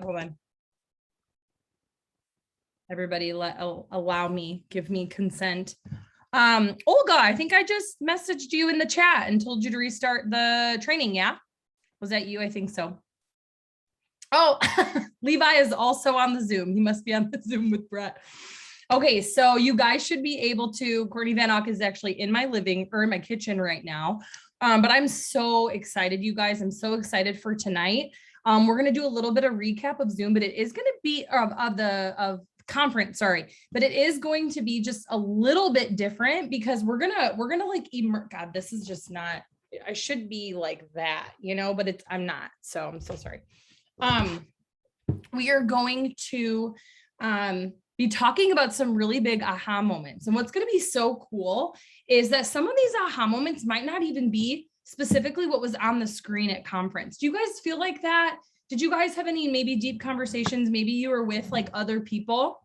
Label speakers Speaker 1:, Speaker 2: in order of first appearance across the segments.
Speaker 1: Hold on. Everybody allow me, give me consent. Olga, I think I just messaged you in the chat and told you to restart the training. Yeah. Was that you? I think so. Oh, Levi is also on the Zoom. He must be on the Zoom with Brett. Okay, so you guys should be able to, Courtney Van Ock is actually in my my kitchen right now. But I'm so excited, you guys. I'm so excited for tonight. We're going to do a little bit of recap of Zoom, but it is going to be of conference, sorry, but it is going to be just a little bit different because we're gonna like God, this is just not, I should be like that, you know, but I'm not, so I'm so sorry. We are going to be talking about some really big aha moments, and what's going to be so cool is that some of these aha moments might not even be specifically what was on the screen at conference. Do you guys feel like that? Did you guys have any maybe deep conversations? Maybe you were with like other people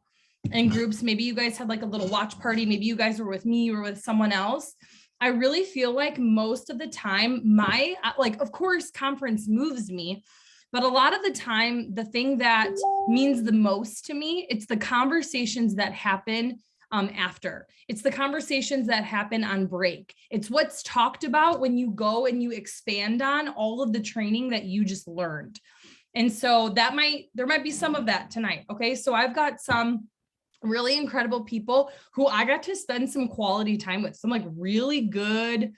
Speaker 1: in groups. Maybe you guys had like a little watch party. Maybe you guys were with me or with someone else. I really feel like most of the time of course, conference moves me, but a lot of the time, the thing that means the most to me, it's the conversations that happen after. It's the conversations that happen on break. It's what's talked about when you go and you expand on all of the training that you just learned. And so there might be some of that tonight. Okay. So I've got some really incredible people who I got to spend some quality time with, some like really good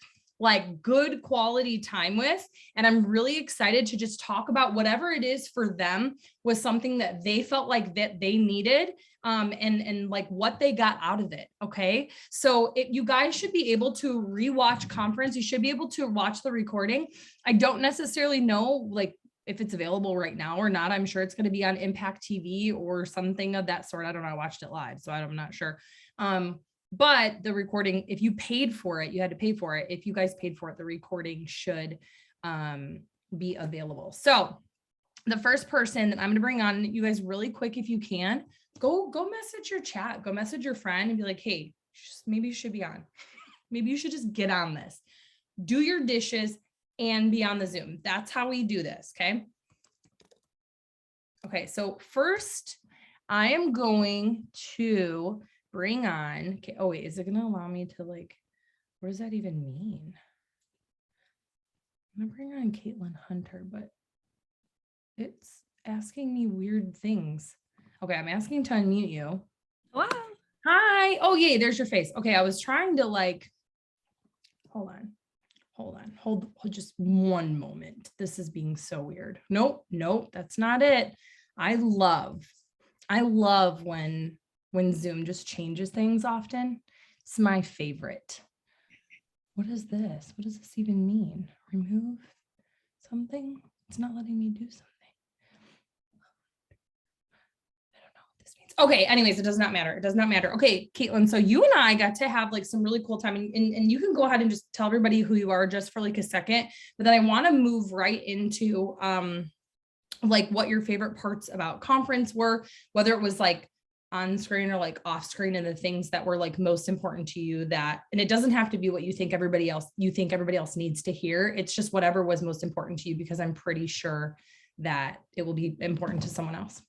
Speaker 1: quality time with. And I'm really excited to just talk about whatever it is for them was something that they felt like that they needed, and like what they got out of it. Okay. So you guys should be able to rewatch conference. You should be able to watch the recording. I don't necessarily know like if it's available right now or not. I'm sure it's going to be on Impact TV or something of that sort. I don't know. I watched it live, so I'm not sure. But the recording, if you paid for it, you had to pay for it. If you guys paid for it, the recording should be available. So the first person that I'm going to bring on, you guys really quick, if you can, go message your chat, go message your friend and be like, hey, maybe you should be on. Maybe you should just get on this. Do your dishes and be on the Zoom. That's how we do this, okay? Okay, so first I am going to bring on, okay, oh wait, is it gonna allow me to like, what does that even mean? I'm gonna bring on Caitlin Hunter, but it's asking me weird things. Okay, I'm asking to unmute you.
Speaker 2: Hello.
Speaker 1: Hi, oh yay, there's your face. Okay, I was trying to like, hold just one moment. This is being so weird. Nope, that's not it. I love when Zoom just changes things often. It's my favorite. What is this? What does this even mean? Remove something? It's not letting me do something. I don't know what this means. Okay, anyways, it does not matter. It does not matter. Okay, Caitlin, so you and I got to have like some really cool time, and you can go ahead and just tell everybody who you are just for like a second, but then I want to move right into like what your favorite parts about conference were, whether it was like on screen or like off screen, and the things that were like most important to you, that, and it doesn't have to be what you think everybody else needs to hear. It's just whatever was most important to you, because I'm pretty sure that it will be important to someone else.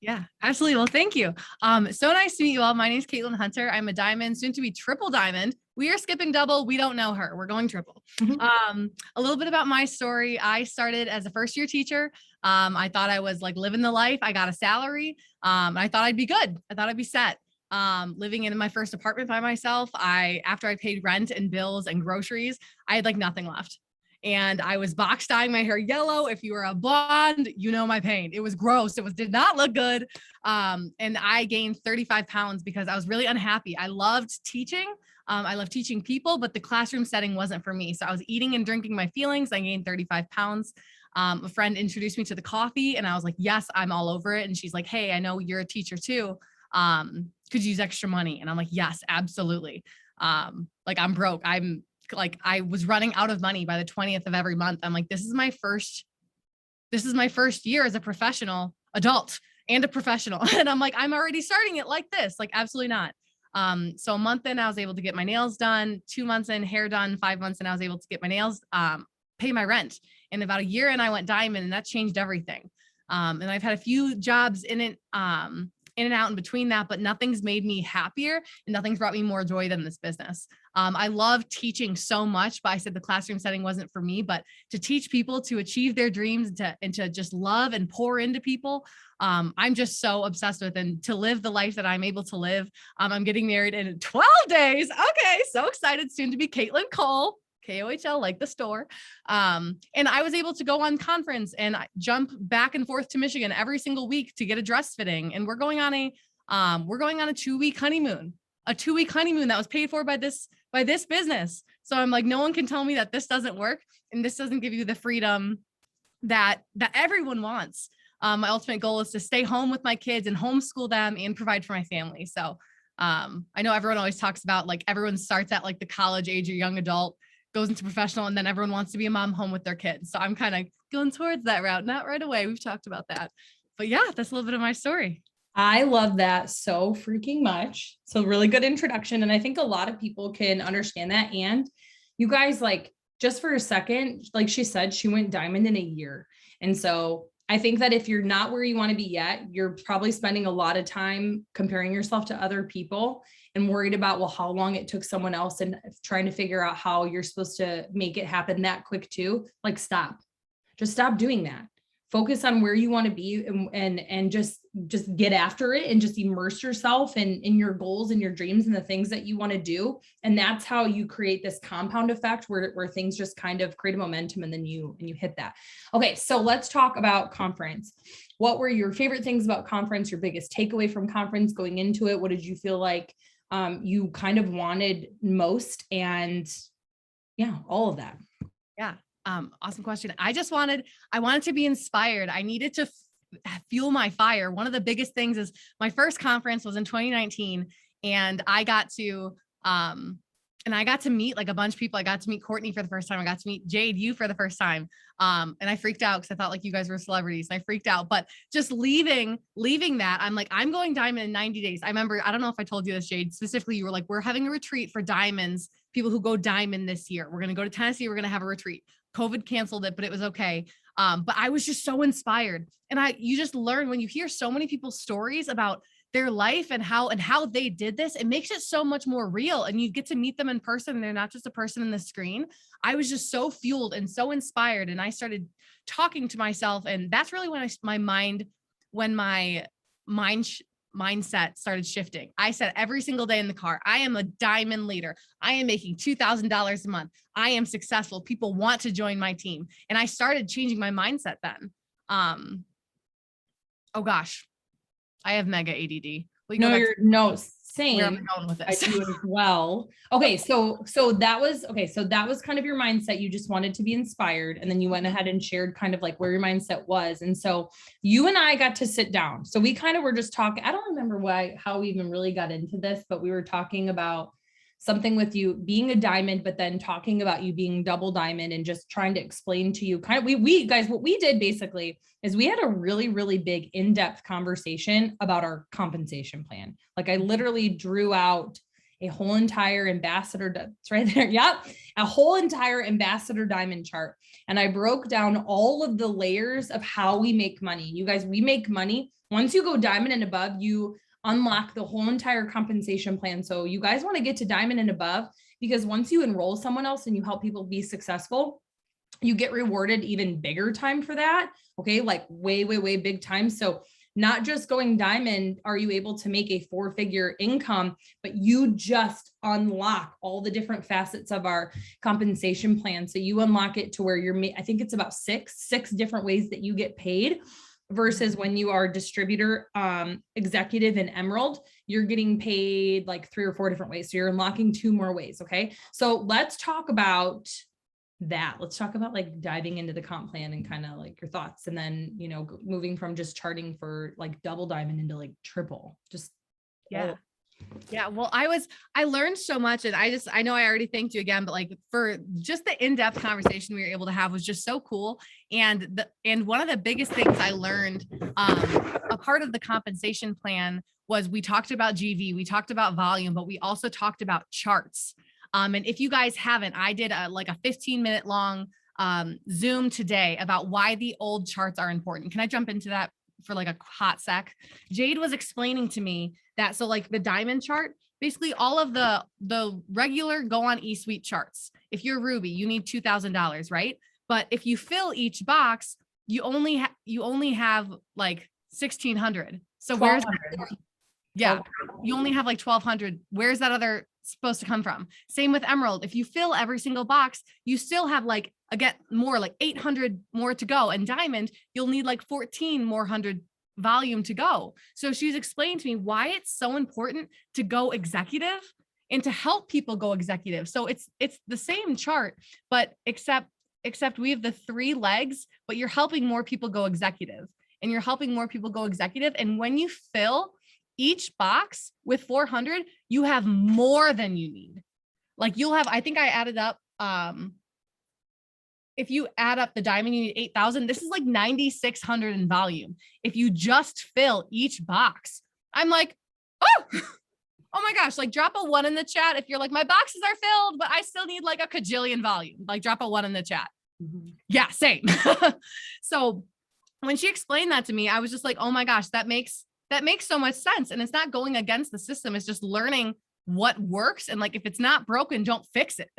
Speaker 2: Yeah, absolutely. Well, thank you. So nice to meet you all. My name is Caitlin Hunter. I'm a diamond, soon to be triple diamond. We are skipping double. We don't know her. We're going triple. Mm-hmm. A little bit about my story. I started as a first-year teacher. I thought I was like living the life. I got a salary. I thought I'd be good. I thought I'd be set. Living in my first apartment by myself. After I paid rent and bills and groceries, I had like nothing left. And I was box dyeing my hair yellow. If you were a blonde, you know my pain. It was gross. Did not look good. And I gained 35 pounds because I was really unhappy. I loved teaching. I love teaching people, but the classroom setting wasn't for me. So I was eating and drinking my feelings. I gained 35 pounds. A friend introduced me to the coffee and I was like, yes, I'm all over it. And she's like, hey, I know you're a teacher too. Could you use extra money? And I'm like, yes, absolutely. Like I'm broke. I was running out of money by the 20th of every month. I'm like, this is my first year as a professional adult and a professional. And I'm like, I'm already starting it like this, like absolutely not. So a month in, I was able to get my nails done, 2 months in, hair done, 5 months in, I was able to get my nails, pay my rent. And about a year in, I went diamond, and that changed everything. And I've had a few jobs in it, in and out in between that, but nothing's made me happier and nothing's brought me more joy than this business. I love teaching so much, but I said the classroom setting wasn't for me, but to teach people to achieve their dreams and to just love and pour into people. I'm just so obsessed with, and to live the life that I'm able to live. I'm getting married in 12 days. Okay. So excited, soon to be Caitlin Cole. KOHL, like the store. And I was able to go on conference and jump back and forth to Michigan every single week to get a dress fitting. And we're going on a 2-week honeymoon, that was paid for by this business. So I'm like, no one can tell me that this doesn't work. And this doesn't give you the freedom that everyone wants. My ultimate goal is to stay home with my kids and homeschool them and provide for my family. So I know everyone always talks about like everyone starts at like the college age or young adult, goes into professional, and then everyone wants to be a mom home with their kids. So I'm kind of going towards that route, not right away. We've talked about that, but yeah, that's a little bit of my story.
Speaker 1: I love that so freaking much. So really good introduction. And I think a lot of people can understand that. And you guys, like, just for a second, like she said, she went diamond in a year. And so I think that if you're not where you want to be yet, you're probably spending a lot of time comparing yourself to other people and worried about, well, how long it took someone else and trying to figure out how you're supposed to make it happen that quick too. Like, just stop doing that. Focus on where you want to be and just get after it and just immerse yourself in your goals and your dreams and the things that you want to do. And that's how you create this compound effect where things just kind of create a momentum and then you hit that. Okay. So let's talk about conference. What were your favorite things about conference? Your biggest takeaway from conference going into it? What did you feel like you kind of wanted most? And yeah, all of that.
Speaker 2: Yeah. Awesome question. I wanted to be inspired. I needed to fuel my fire. One of the biggest things is my first conference was in 2019, and I got to meet like a bunch of people. I got to meet Courtney for the first time. I got to meet Jade, you for the first time. And I freaked out because I thought like you guys were celebrities, and I freaked out, but just leaving that, I'm like, I'm going diamond in 90 days. I remember, I don't know if I told you this, Jade, specifically, you were like, we're having a retreat for diamonds, people who go diamond this year. We're going to go to Tennessee. We're going to have a retreat. COVID canceled it, but it was okay. But I was just so inspired. And you just learn when you hear so many people's stories about their life and how they did this, it makes it so much more real. And you get to meet them in person. They're not just a person in the screen. I was just so fueled and so inspired. And I started talking to myself. And that's really when my mindset started shifting. I said every single day in the car, I am a diamond leader. I am making $2,000 a month. I am successful. People want to join my team. And I started changing my mindset then. Oh gosh, I have mega ADD.
Speaker 1: Same.
Speaker 2: Where am I going with this?
Speaker 1: I do as well. Okay. So that was kind of your mindset. You just wanted to be inspired. And then you went ahead and shared kind of like where your mindset was. And so you and I got to sit down. So we kind of were just talking. I don't remember how we even really got into this, but we were talking about something with you being a diamond, but then talking about you being double diamond and just trying to explain to you kind of, we guys, what we did basically is we had a really, really big in-depth conversation about our compensation plan. Like I literally drew out a whole entire it's right there. Yep. A whole entire ambassador diamond chart. And I broke down all of the layers of how we make money. You guys, we make money. Once you go diamond and above, you unlock the whole entire compensation plan. So you guys want to get to diamond and above, because once you enroll someone else and you help people be successful, you get rewarded even bigger time for that. Okay. Like way, way, way big time. So not just going diamond, are you able to make a 4-figure income, but you just unlock all the different facets of our compensation plan. So you unlock it to where I think it's about six different ways that you get paid. Versus when you are distributor, executive in Emerald, you're getting paid like 3 or 4 different ways. So you're unlocking 2 more ways. Okay. So let's talk about that. Let's talk about like diving into the comp plan and kind of like your thoughts. And then, moving from just charting for like double diamond into like triple,
Speaker 2: yeah. Yeah. Well, I learned so much, and I know I already thanked you again, but like for just the in-depth conversation we were able to have was just so cool. And one of the biggest things I learned, a part of the compensation plan was we talked about GV, we talked about volume, but we also talked about charts. And if you guys haven't, I did a 15-minute long Zoom today about why the old charts are important. Can I jump into that for like a hot sec? Jade was explaining to me that, so like the diamond chart, basically all of the regular go on eSuite charts. If you're Ruby, you need $2,000, right? But if you fill each box, you only have like 1,600. So where's, yeah, you only have like 1,200. Where's that other supposed to come from? Same with Emerald. If you fill every single box, you still have like, again, more like 800 more to go. And Diamond, you'll need like 14 more hundred volume to go. So she's explained to me why it's so important to go executive and to help people go executive. So it's the same chart, but except we have the 3 legs, but you're helping more people go executive, and you're helping more people go executive. And when you fill each box with 400, you have more than you need. Like you'll have, I think I added up, if you add up the diamond, you need 8,000. This is like 9,600 in volume. If you just fill each box, I'm like, oh my gosh, like drop a 1 in the chat. If you're like, my boxes are filled, but I still need like a kajillion volume, like drop a 1 in the chat. Mm-hmm. Yeah, same. So when she explained that to me, I was just like, oh my gosh, that makes so much sense. And it's not going against the system. It's just learning what works. And like, if it's not broken, don't fix it.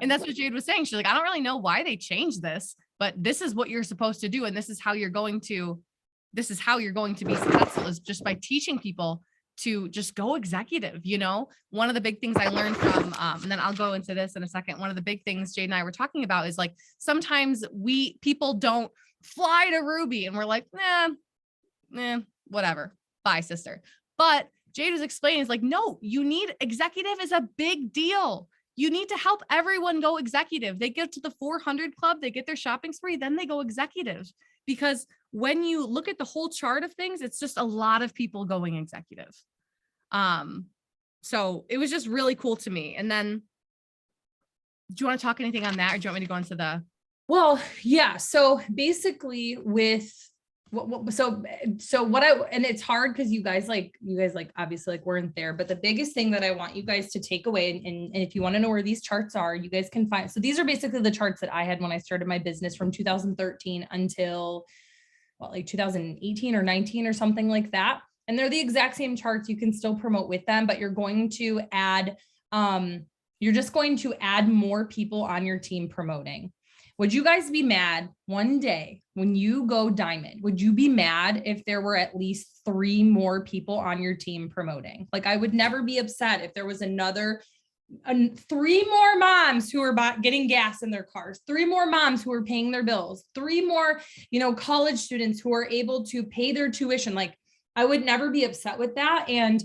Speaker 2: And that's what Jade was saying. She's like, I don't really know why they changed this, but this is what you're supposed to do. And this is how you're going to be successful, is just by teaching people to just go executive. You know, one of the big things I learned from, and then I'll go into this in a second. One of the big things Jade and I were talking about is like, sometimes people don't fly to Ruby and we're like, whatever. Bye, sister. But Jade was explaining, is like, no, you need executive is a big deal. You need to help everyone go executive. They get to the 400 club, they get their shopping spree, then they go executive. Because when you look at the whole chart of things, it's just a lot of people going executive. So it was just really cool to me. And then, do you want to talk anything on that, or do you want me to go into the?
Speaker 1: Well, yeah. So basically with so what and it's hard because you guys obviously like weren't there, but the biggest thing that I want you guys to take away, and if you want to know where these charts are, you guys can find, so these are basically the charts that I had when I started my business from 2013 until like 2018 or 19 or something like that. And they're the exact same charts. You can still promote with them, but you're going to add, you're just going to add more people on your team promoting. Would you guys be mad one day when you go diamond? Would you be mad if there were at least 3 more people on your team promoting? Like, I would never be upset if there was 3 more moms who are getting gas in their cars, 3 more moms who are paying their bills, 3 more, college students who are able to pay their tuition. Like, I would never be upset with that. And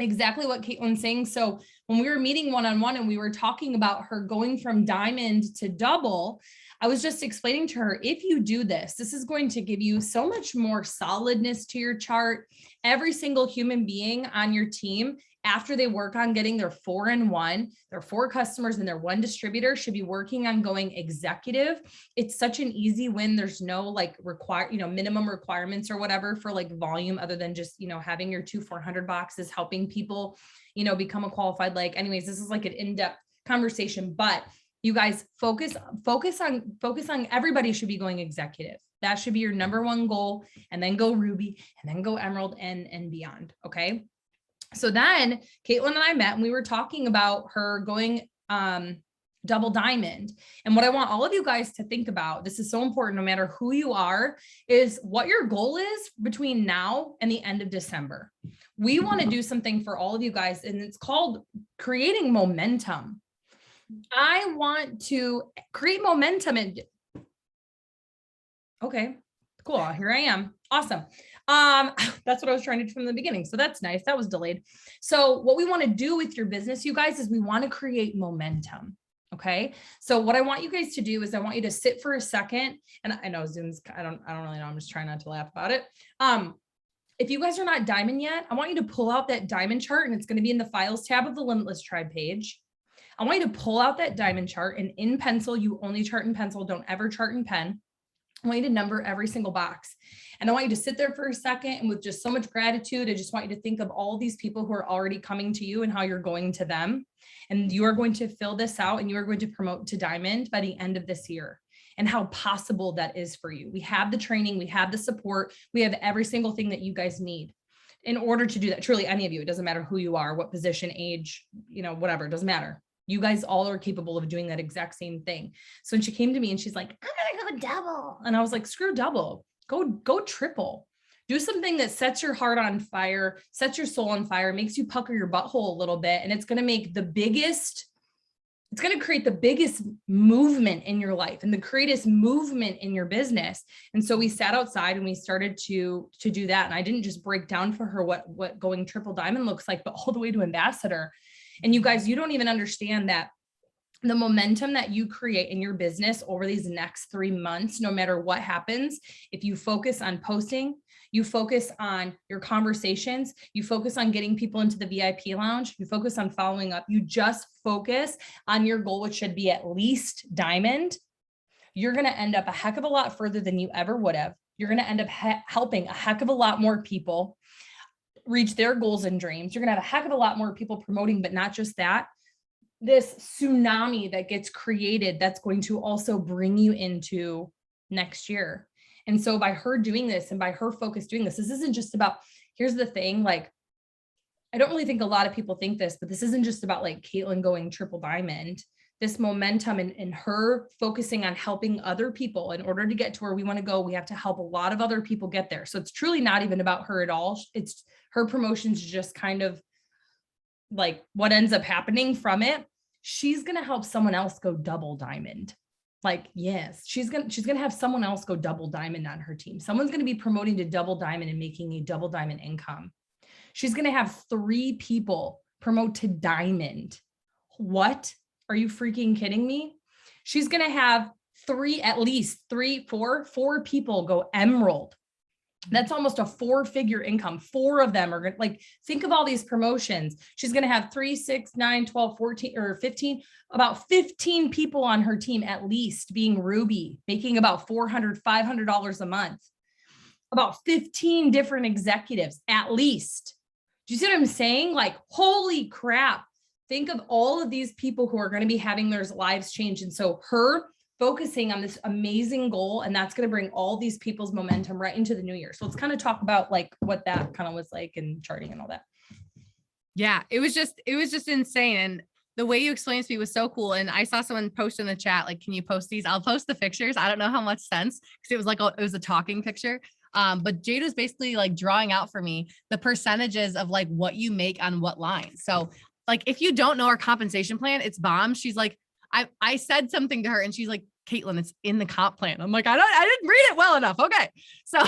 Speaker 1: exactly what Caitlin's saying. So when we were meeting one-on-one and we were talking about her going from diamond to double, I was just explaining to her, if you do this, this is going to give you so much more solidness to your chart. Every single human being on your team, after they work on getting their 4-in-1, their 4 customers and their 1 distributor, should be working on going executive. It's such an easy win. There's no like minimum requirements or whatever for like volume, other than just, having your 2 400 boxes, helping people, become a qualified, like, anyways, this is like an in-depth conversation, but you guys focus on everybody should be going executive. That should be your number 1 goal, and then go Ruby, and then go Emerald and beyond. Okay. So then Caitlin and I met and we were talking about her going double diamond. And what I want all of you guys to think about, this is so important, no matter who you are, is what your goal is between now and the end of December. We want to do something for all of you guys, and it's called creating momentum. I want to create momentum. And okay, cool. Here I am. Awesome. That's what I was trying to do from the beginning. So that's nice. That was delayed. So what we want to do with your business, you guys, is we want to create momentum. Okay. So what I want you guys to do is I want you to sit for a second, and I know Zoom's, I don't really know. I'm just trying not to laugh about it. If you guys are not diamond yet, I want you to pull out that diamond chart, and it's going to be in the files tab of the Limitless Tribe page. I want you to pull out that diamond chart, and in pencil, you only chart in pencil. Don't ever chart in pen. I want you to number every single box. And I want you to sit there for a second, and with just so much gratitude, I just want you to think of all these people who are already coming to you and how you're going to them. And you are going to fill this out, and you are going to promote to diamond by the end of this year. and how possible that is for you. We have the training, we have the support, we have every single thing that you guys need in order to do that. Truly, any of you, it doesn't matter who you are, what position, age, whatever, it doesn't matter. You guys all are capable of doing that exact same thing. So when she came to me and she's like, I'm going to go double. And I was like, screw double, go triple. Do something that sets your heart on fire, sets your soul on fire, makes you pucker your butthole a little bit. And it's going to make it's going to create the biggest movement in your life and the greatest movement in your business. And so we sat outside and we started to do that. And I didn't just break down for her what going triple diamond looks like, but all the way to ambassador. And you guys, you don't even understand that the momentum that you create in your business over these next 3 months, no matter what happens, if you focus on posting, you focus on your conversations, you focus on getting people into the VIP lounge, you focus on following up, you just focus on your goal, which should be at least diamond, you're going to end up a heck of a lot further than you ever would have. You're going to end up helping a heck of a lot more people reach their goals and dreams. You're going to have a heck of a lot more people promoting, but not just that, this tsunami that gets created, that's going to also bring you into next year. And so by her doing this and by her focus doing this isn't just about, here's the thing, like, I don't really think a lot of people think this, but this isn't just about like Caitlin going triple diamond. This momentum and her focusing on helping other people in order to get to where we want to go, we have to help a lot of other people get there. So it's truly not even about her at all. It's her promotions, just kind of like what ends up happening from it. She's going to help someone else go double diamond. Like, yes, she's going to have someone else go double diamond on her team. Someone's going to be promoting to double diamond and making a double diamond income. She's going to have 3 people promote to diamond. What? Are you freaking kidding me? She's going to have at least 4 people go emerald. That's almost a 4-figure income. 4 of them are going to, like, think of all these promotions. She's going to have 3, 6, 9, 12, 14, or 15, about 15 people on her team, at least being Ruby, making about $400, $500 a month, about 15 different executives, at least. Do you see what I'm saying? Like, holy crap. Think of all of these people who are going to be having their lives change. And so her focusing on this amazing goal, and that's going to bring all these people's momentum right into the new year. So let's kind of talk about like what that kind of was like in charting and all that.
Speaker 2: Yeah, it was just insane. And the way you explained to me was so cool. And I saw someone post in the chat, like, can you post these? I'll post the pictures. I don't know how much sense, because it was like, it was a talking picture. But Jade was basically like drawing out for me the percentages of like what you make on what line. So like, if you don't know our compensation plan, it's bomb. She's like, I said something to her and she's like, Caitlin, it's in the comp plan. I'm like, I didn't read it well enough. Okay. So,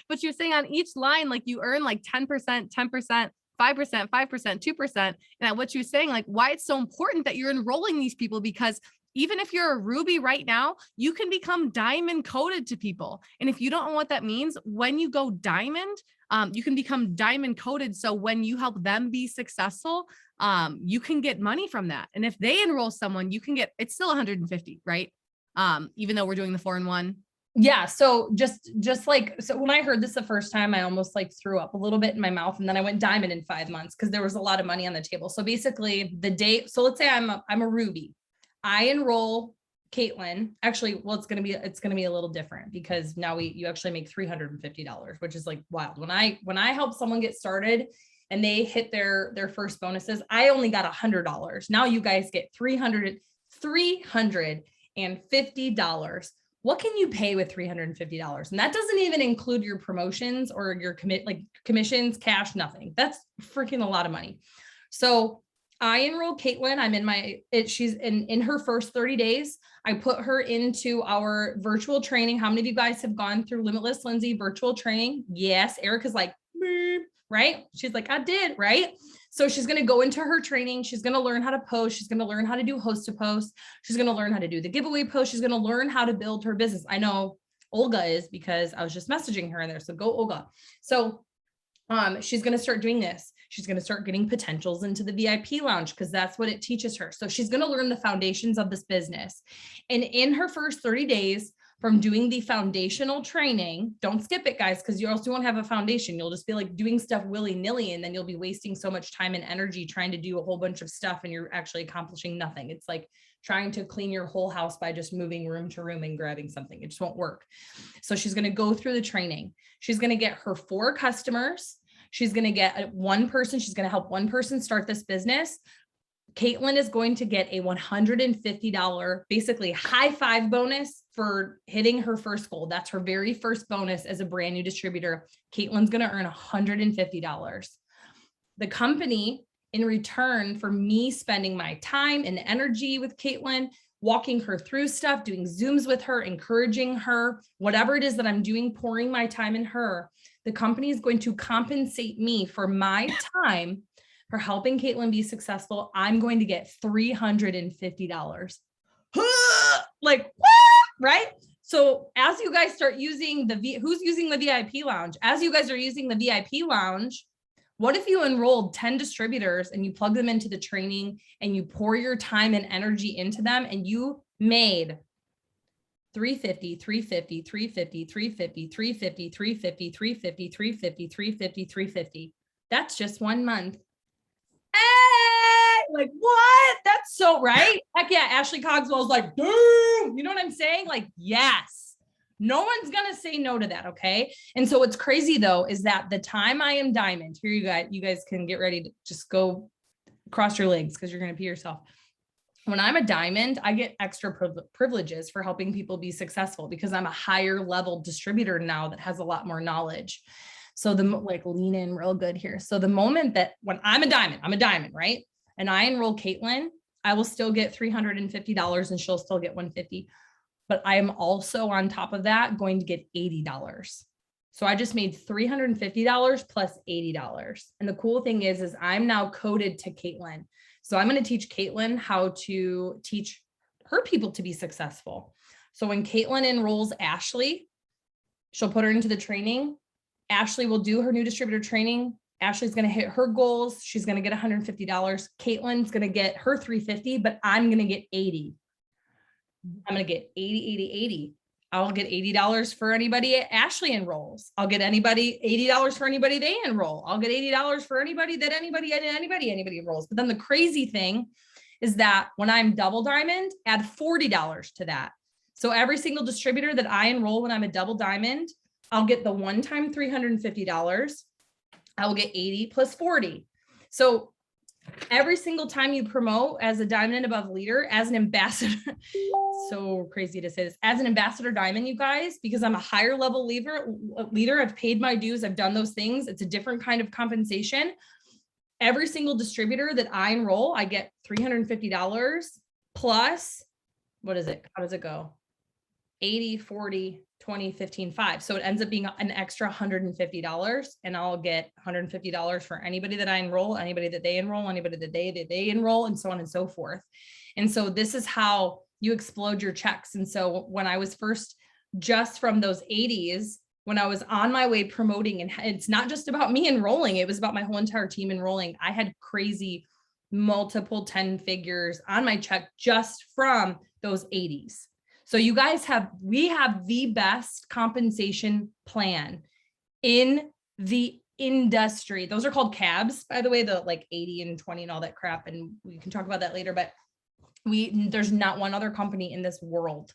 Speaker 2: but she was saying on each line, like you earn like 10%, 10%, 5%, 5%, 2%. And what she was saying, like why it's so important that you're enrolling these people, because even if you're a Ruby right now, you can become diamond coded to people. And if you don't know what that means, when you go diamond, you can become diamond coded. So when you help them be successful, you can get money from that. And if they enroll someone, you can get, it's still 150, right? Even though we're doing the 4-in-1.
Speaker 1: Yeah. So just like, so when I heard this the first time, I almost like threw up a little bit in my mouth, and then I went diamond in 5 months because there was a lot of money on the table. So basically the date, so let's say I'm a Ruby, I enroll Caitlin. Actually, well, it's going to be a little different because now you actually make $350, which is like wild. When I help someone get started and they hit their first bonuses, I only got $100. Now you guys get $350. What can you pay with $350? And that doesn't even include your promotions or your commissions, cash, nothing. That's freaking a lot of money. So I enrolled Caitlin. I'm in she's in her first 30 days. I put her into our virtual training. How many of you guys have gone through Limitless Lindsay virtual training? Yes. Erica's like, right? She's like, I did, right? So she's going to go into her training. She's going to learn how to post. She's going to learn how to do host to post. She's going to learn how to do the giveaway post. She's going to learn how to build her business. I know Olga is, because I was just messaging her in there. So go Olga. So she's going to start doing this. She's going to start getting potentials into the VIP lounge, because that's what it teaches her. So she's going to learn the foundations of this business. And in her first 30 days, from doing the foundational training. Don't skip it, guys, because you also won't have a foundation. You'll just be like doing stuff willy-nilly, and then you'll be wasting so much time and energy trying to do a whole bunch of stuff, and you're actually accomplishing nothing. It's like trying to clean your whole house by just moving room to room and grabbing something. It just won't work. So she's going to go through the training. She's going to get her 4 customers. She's going to get one person. She's going to help one person start this business. Caitlin is going to get a $150, basically high five bonus for hitting her first goal. That's her very first bonus as a brand new distributor. Caitlin's going to earn $150. The company, in return for me spending my time and energy with Caitlin, walking her through stuff, doing Zooms with her, encouraging her, whatever it is that I'm doing, pouring my time in her, the company is going to compensate me for my time for helping Caitlin be successful. I'm going to get $350. Like, what? Right? So as you guys start using who's using the VIP lounge? As you guys are using the VIP lounge, what if you enrolled 10 distributors and you plug them into the training and you pour your time and energy into them, and you made 350, 350, 350, 350, 350, 350, 350, 350, 350, 350. That's just 1 month. Hey, like, what? That's so right. Heck yeah. Ashley Cogswell's like, damn, you know what I'm saying? Like, yes. No one's going to say no to that. Okay. And so what's crazy though, is that the time I am diamond, here you guys can get ready to just go cross your legs because you're going to pee yourself. When I'm a diamond, I get extra privileges for helping people be successful because I'm a higher level distributor now that has a lot more knowledge. So lean in real good here. So the moment that when I'm a diamond, right? And I enroll Caitlin, I will still get $350 and she'll still get $150. But I am also on top of that going to get $80. So I just made $350 plus $80. And the cool thing is I'm now coded to Caitlin. So I'm going to teach Caitlin how to teach her people to be successful. So when Caitlin enrolls Ashley, she'll put her into the training. Ashley will do her new distributor training. Ashley's going to hit her goals. She's going to get $150. Caitlin's going to get her $350, but I'm going to get $80. I'm going to get 80. I'll get $80 for anybody Ashley enrolls. I'll get $80 for anybody they enroll. I'll get $80 for anybody enrolls. But then the crazy thing is that when I'm double diamond, add $40 to that. So every single distributor that I enroll when I'm a double diamond, I'll get the one-time $350. I will get 80 plus 40. So every single time you promote as a diamond and above leader, as an ambassador, so crazy to say this, as an ambassador diamond, you guys, because I'm a higher level leader, I've paid my dues, I've done those things. It's a different kind of compensation. Every single distributor that I enroll, I get $350 plus, what is it? How does it go? 80, 40, 20, 15, 5. So it ends up being an extra $150, and I'll get $150 for anybody that I enroll, anybody that they enroll, anybody that they enroll, and so on and so forth. And so this is how you explode your checks. And so when I was first, just from those 80s, when I was on my way promoting, and it's not just about me enrolling, it was about my whole entire team enrolling. I had crazy multiple 10 figures on my check just from those 80s. So you guys we have the best compensation plan in the industry. Those are called cabs, by the way, the like 80 and 20 and all that crap. And we can talk about that later, but there's not one other company in this world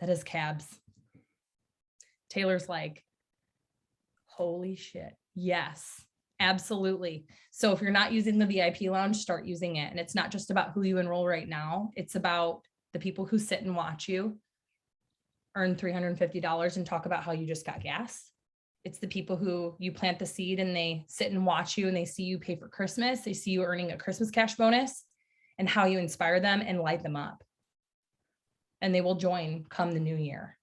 Speaker 1: that has cabs. Taylor's like, holy shit. Yes, absolutely. So if you're not using the VIP lounge, start using it. And it's not just about who you enroll right now. It's about the people who sit and watch you earn $350 and talk about how you just got gas. It's the people who you plant the seed and they sit and watch you and they see you pay for Christmas. They see you earning a Christmas cash bonus and how you inspire them and light them up. And they will join come the new year.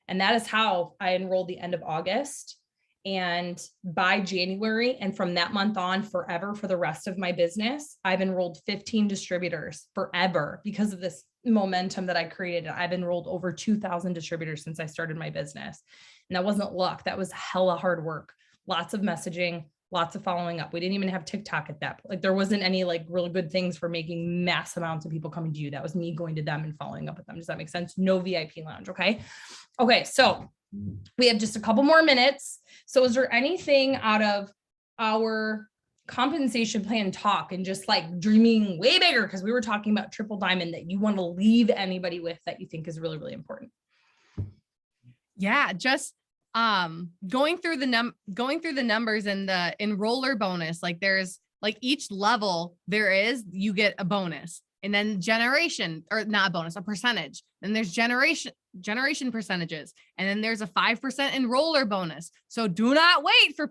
Speaker 1: And that is how I enrolled the end of August. And by January, and from that month on forever for the rest of my business, I've enrolled 15 distributors forever because of this momentum that I created. I've enrolled over 2,000 distributors since I started my business. And that wasn't luck. That was hella hard work, lots of messaging, lots of following up. We didn't even have TikTok at that point. Like there wasn't any like really good things for making mass amounts of people coming to you. That was me going to them and following up with them. Does that make sense? No VIP lounge. Okay. Okay. So we have just a couple more minutes. So is there anything out of our compensation plan talk and just like dreaming way bigger, because we were talking about triple diamond, that you want to leave anybody with that you think is really, really important?
Speaker 2: Yeah, just going through the numbers and the enroller bonus. Like there's like each level you get a bonus, and then generation, or not a bonus, a percentage. Then there's generation percentages, and then there's a 5% enroller bonus. So do not wait for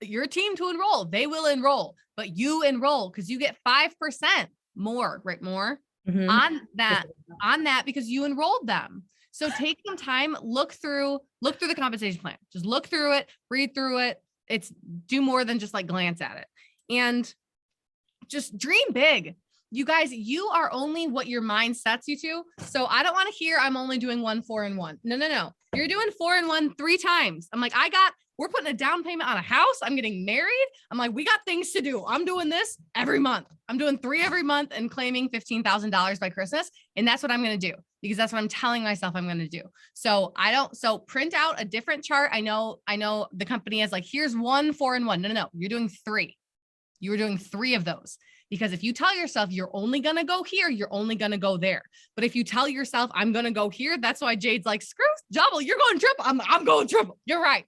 Speaker 2: your team to enroll. They will enroll, but you enroll because you get 5% more, right? More on that because you enrolled them. So take some time, look through the compensation plan. Just look through it, read through it. Do more than just like glance at it, and just dream big. You guys, you are only what your mind sets you to. So I don't want to hear I'm only doing 1, 4, and 1. No. You're doing 4 and 1 3 times. I'm like, we're putting a down payment on a house. I'm getting married. I'm like, we got things to do. I'm doing this every month. I'm doing 3 every month and claiming $15,000 by Christmas. And that's what I'm going to do, because that's what I'm telling myself I'm going to do. So print out a different chart. I know the company is like, here's 1, 4, and 1. No. You're doing 3. You were doing 3 of those. Because if you tell yourself you're only going to go here, you're only going to go there. But if you tell yourself I'm going to go here, that's why Jade's like, screw double. You're going triple. I'm going triple. You're right.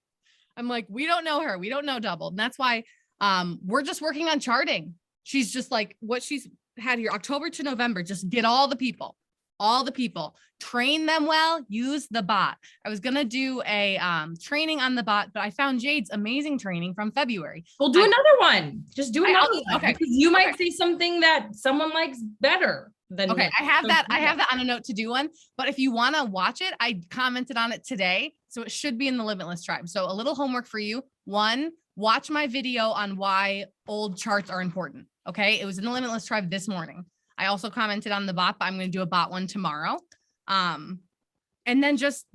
Speaker 2: I'm like, we don't know her. We don't know double. And that's why we're just working on charting. She's just like what she's had here, October to November, just get all the people, train them well, use the bot. I was going to do a training on the bot, but I found Jade's amazing training from February.
Speaker 1: We'll do another one. Just do another one.
Speaker 2: Okay.
Speaker 1: Because you might see something that someone likes better than.
Speaker 2: Okay. I have that on a note to do one, but if you want to watch it, I commented on it today. So it should be in the Limitless Tribe. So a little homework for you. 1, watch my video on why old charts are important. Okay. It was in the Limitless Tribe this morning. I also commented on the bot, but I'm going to do a bot one tomorrow. And then just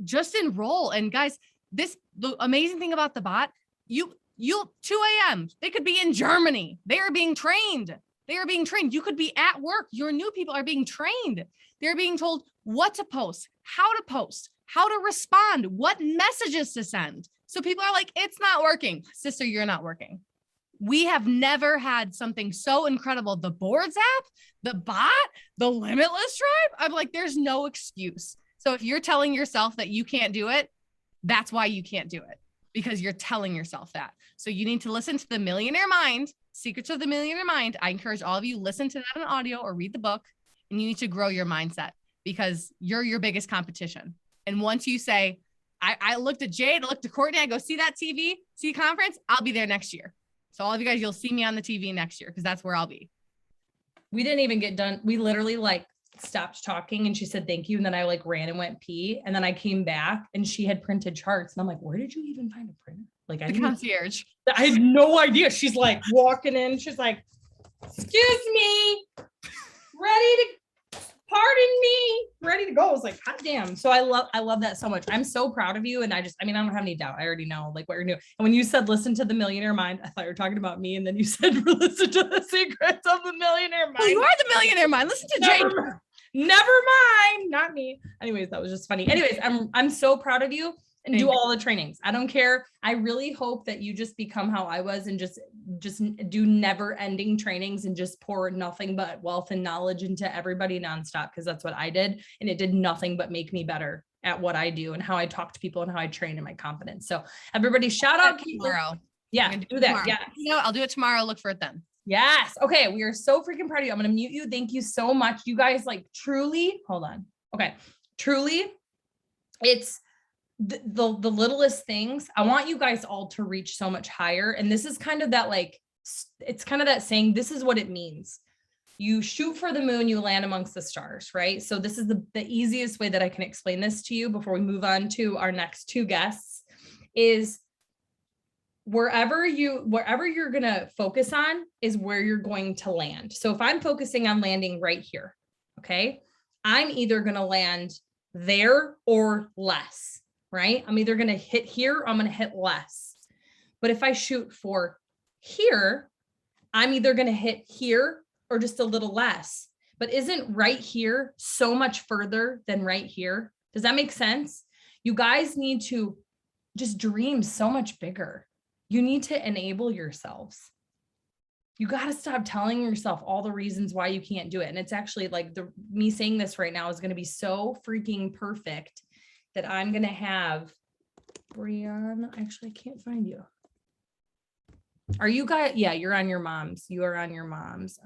Speaker 2: enroll. And guys, the amazing thing about the bot, you 2 a.m. They could be in Germany. They are being trained. You could be at work. Your new people are being trained. They're being told what to post, how to respond, what messages to send. So people are like, it's not working. Sister, you're not working. We have never had something so incredible. The boards app, the bot, the Limitless Tribe. I'm like, there's no excuse. So if you're telling yourself that you can't do it, that's why you can't do it, because you're telling yourself that. So you need to listen to the Millionaire Mind, Secrets of the Millionaire Mind. I encourage all of you, listen to that on audio or read the book, and you need to grow your mindset, because you're your biggest competition. And once you say, I looked at Jade, I looked at Courtney, I go, see that TV, see conference, I'll be there next year. So all of you guys, you'll see me on the TV next year, because that's where I'll be.
Speaker 1: We didn't even get done. We literally like stopped talking and she said, thank you. And then I like ran and went pee. And then I came back and she had printed charts. And I'm like, where did you even find a printer? Like
Speaker 2: the concierge.
Speaker 1: I had no idea. She's like walking in. She's like, excuse me, pardon me, ready to go. I was like, hot damn. So I love that so much. I'm so proud of you. And I don't have any doubt. I already know like what you're doing. And when you said, listen to the Millionaire Mind, I thought you were talking about me. And then you said, listen to the Secrets of the Millionaire Mind.
Speaker 2: Well, you are the Millionaire Mind. Listen to Jade.
Speaker 1: Never mind. Not me. Anyways, that was just funny. Anyways, I'm so proud of you. And do all the trainings. I don't care. I really hope that you just become how I was and just do never ending trainings and just pour nothing but wealth and knowledge into everybody nonstop. Cause that's what I did. And it did nothing but make me better at what I do and how I talk to people and how I train and my confidence. So everybody shout out
Speaker 2: tomorrow.
Speaker 1: Yeah, do that. Yeah.
Speaker 2: I'll do it tomorrow. Look for it then.
Speaker 1: Yes. Okay. We are so freaking proud of you. I'm going to mute you. Thank you so much. You guys like truly, hold on. Okay. Truly, it's the littlest things. I want you guys all to reach so much higher. And this is kind of that, like, it's kind of that saying, this is what it means. You shoot for the moon, you land amongst the stars, right? So this is the easiest way that I can explain this to you before we move on to our next 2 guests is wherever you're going to focus on is where you're going to land. So if I'm focusing on landing right here, okay, I'm either going to land there or less, right? I'm either going to hit here or I'm going to hit less. But if I shoot for here, I'm either going to hit here or just a little less. But isn't right here so much further than right here? Does that make sense? You guys need to just dream so much bigger. You need to enable yourselves. You got to stop telling yourself all the reasons why you can't do it. And it's actually like me saying this right now is going to be so freaking perfect that I'm going to have Brianna. Actually, I can't find you. Are you guys? Yeah, you're on your mom's. You are on your mom's.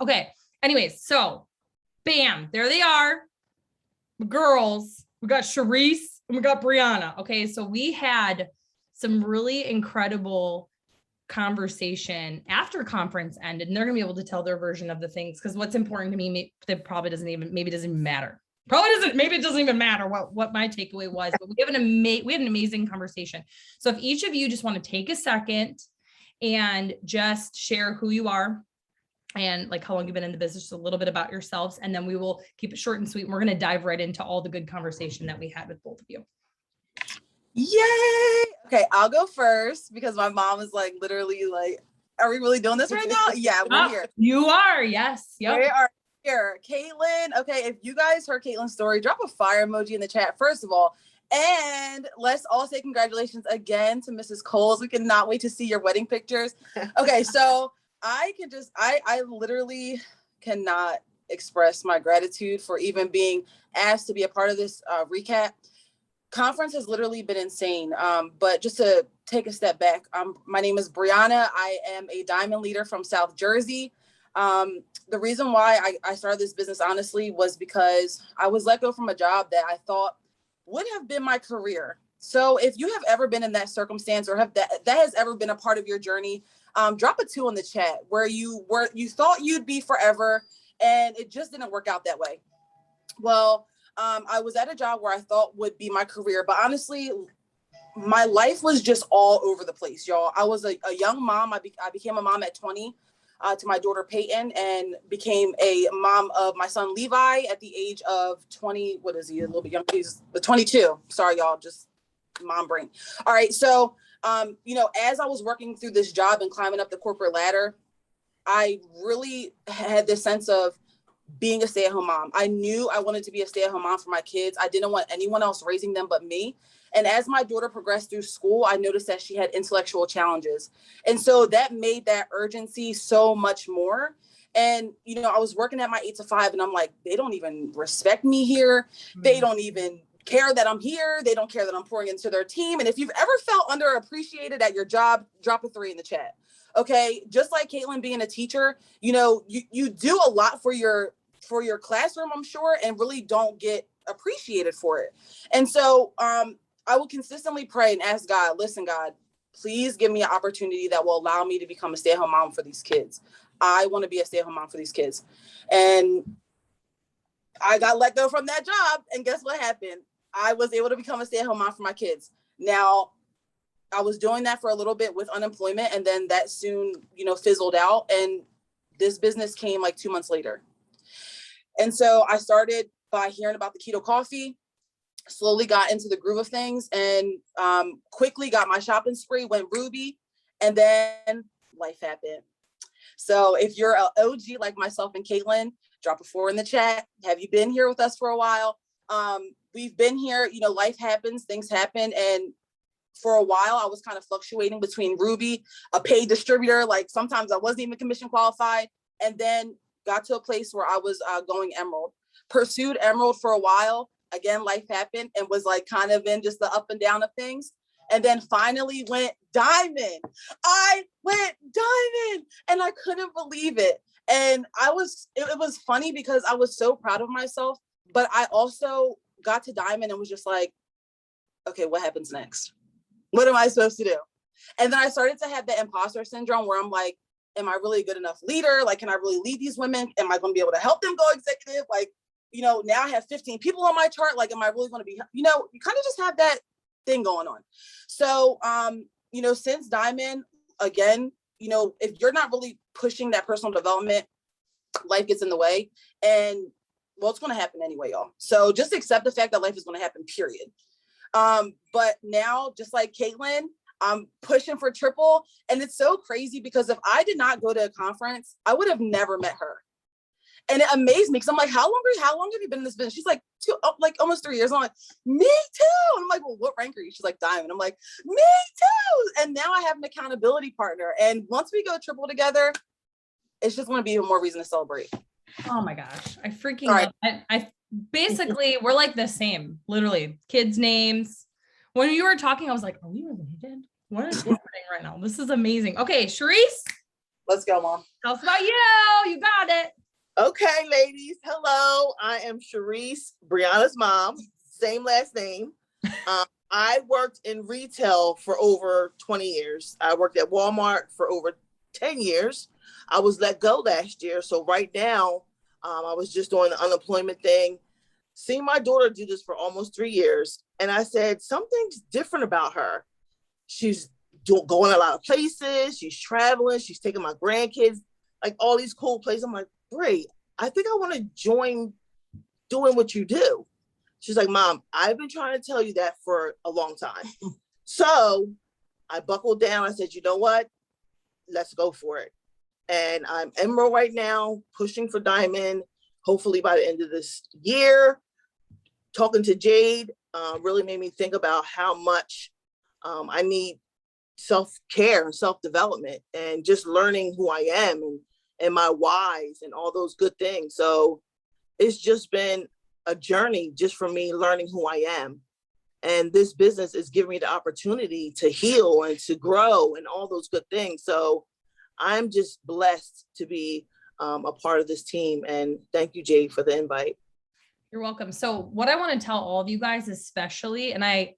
Speaker 1: Okay. Anyways, so bam, there they are. Girls, we got Charisse and we got Brianna. Okay. So we had some really incredible conversation after conference ended, and they're going to be able to tell their version of the things. Because what's important to me, that probably doesn't even, maybe it doesn't even matter. Maybe it doesn't even matter what my takeaway was, but we had an amazing conversation. So if each of you just want to take a second and just share who you are and like how long you've been in the business, a little bit about yourselves, and then we will keep it short and sweet. And we're going to dive right into all the good conversation that we had with both of you.
Speaker 3: Yay! Okay, I'll go first because my mom is like literally like, are we really doing this right now? Yeah, we're here.
Speaker 1: You are, yes.
Speaker 3: Yep. We are here. Caitlin, okay, if you guys heard Caitlin's story, drop a fire emoji in the chat, first of all. And let's all say congratulations again to Mrs. Coles. We cannot wait to see your wedding pictures. Okay, so I literally cannot express my gratitude for even being asked to be a part of this recap. Conference has literally been insane. But just to take a step back, my name is Brianna. I am a diamond leader from South Jersey. The reason why I started this business, honestly, was because I was let go from a job that I thought would have been my career. So if you have ever been in that circumstance or have that has ever been a part of your journey, drop a 2 in the chat where you thought you'd be forever and it just didn't work out that way. Well, I was at a job where I thought would be my career, but honestly, my life was just all over the place, y'all. I was a young mom. I became a mom at 20 to my daughter Peyton, and became a mom of my son Levi at the age of 20. What is he? A little bit younger. He's 22. Sorry, y'all. Just mom brain. All right. So, as I was working through this job and climbing up the corporate ladder, I really had this sense of being a stay-at-home mom. I knew I wanted to be a stay-at-home mom for my kids. I didn't want anyone else raising them but me. And as my daughter progressed through school, I noticed that she had intellectual challenges. And so that made that urgency so much more. And, I was working at my 8 to 5 and I'm like, they don't even respect me here. Mm-hmm. They don't even care that I'm here. They don't care that I'm pouring into their team. And if you've ever felt underappreciated at your job, drop a 3 in the chat. Okay. Just like Caitlin being a teacher, you do a lot for your classroom, I'm sure, and really don't get appreciated for it. And so I will consistently pray and ask God, listen, God, please give me an opportunity that will allow me to become a stay-at-home mom for these kids. I want to be a stay-at-home mom for these kids. And I got let go from that job. And guess what happened? I was able to become a stay-at-home mom for my kids. Now, I was doing that for a little bit with unemployment, and then that soon, fizzled out. And this business came like 2 months later. And so I started by hearing about the keto coffee, slowly got into the groove of things, and quickly got my shopping spree, went Ruby, and then life happened. So if you're an OG like myself and Caitlin, drop a 4 in the chat. Have you been here with us for a while? We've been here, life happens, things happen. And for a while, I was kind of fluctuating between Ruby, a paid distributor, like sometimes I wasn't even commission qualified, and then got to a place where I was going Emerald. Pursued Emerald for a while. Again, life happened and was like kind of in just the up and down of things. And then finally went Diamond. I went Diamond and I couldn't believe it. And it was funny because I was so proud of myself, but I also got to Diamond and was just like, okay, what happens next? What am I supposed to do? And then I started to have the imposter syndrome where I'm like, am I really a good enough leader? Like, can I really lead these women? Am I going to be able to help them go executive? Like, now I have 15 people on my chart. Like, am I really going to be, you kind of just have that thing going on. So, since Diamond, again, if you're not really pushing that personal development, life gets in the way. And well, it's going to happen anyway, y'all. So just accept the fact that life is going to happen, period. But now, just like Caitlin, I'm pushing for triple. And it's so crazy because if I did not go to a conference, I would have never met her. And it amazed me because I'm like, how long have you been in this business? She's like, almost 3 years. I'm like, me too. And I'm like, well, what rank are you? She's like, diamond. I'm like, me too. And now I have an accountability partner. And once we go triple together, it's just going to be even more reason to celebrate.
Speaker 1: Oh my gosh. I freaking love it. I basically, we're like the same, literally kids' names. When you were talking, I was like, are we related? What is happening right now? This is amazing. Okay, Charisse.
Speaker 3: Let's go, Mom.
Speaker 1: Tell us about you. You got it.
Speaker 4: Okay, ladies. Hello. I am Charisse, Brianna's mom. Same last name. I worked in retail for over 20 years. I worked at Walmart for over 10 years. I was let go last year. So right now, I was just doing the unemployment thing. Seeing my daughter do this for almost 3 years. And I said, something's different about her. She's going a lot of places. She's traveling. She's taking my grandkids, like all these cool places. I'm like, great. I think I want to join doing what you do. She's like, Mom, I've been trying to tell you that for a long time. So I buckled down. I said, you know what? Let's go for it. And I'm Emerald right now, pushing for Diamond, hopefully by the end of this year. Talking to Jade really made me think about how much I need self-care and self-development and just learning who I am and my whys and all those good things. So it's just been a journey just for me learning who I am. And this business is giving me the opportunity to heal and to grow and all those good things. So I'm just blessed to be a part of this team. And thank you, Jade, for the invite.
Speaker 1: You're welcome. So what I want to tell all of you guys, especially, and I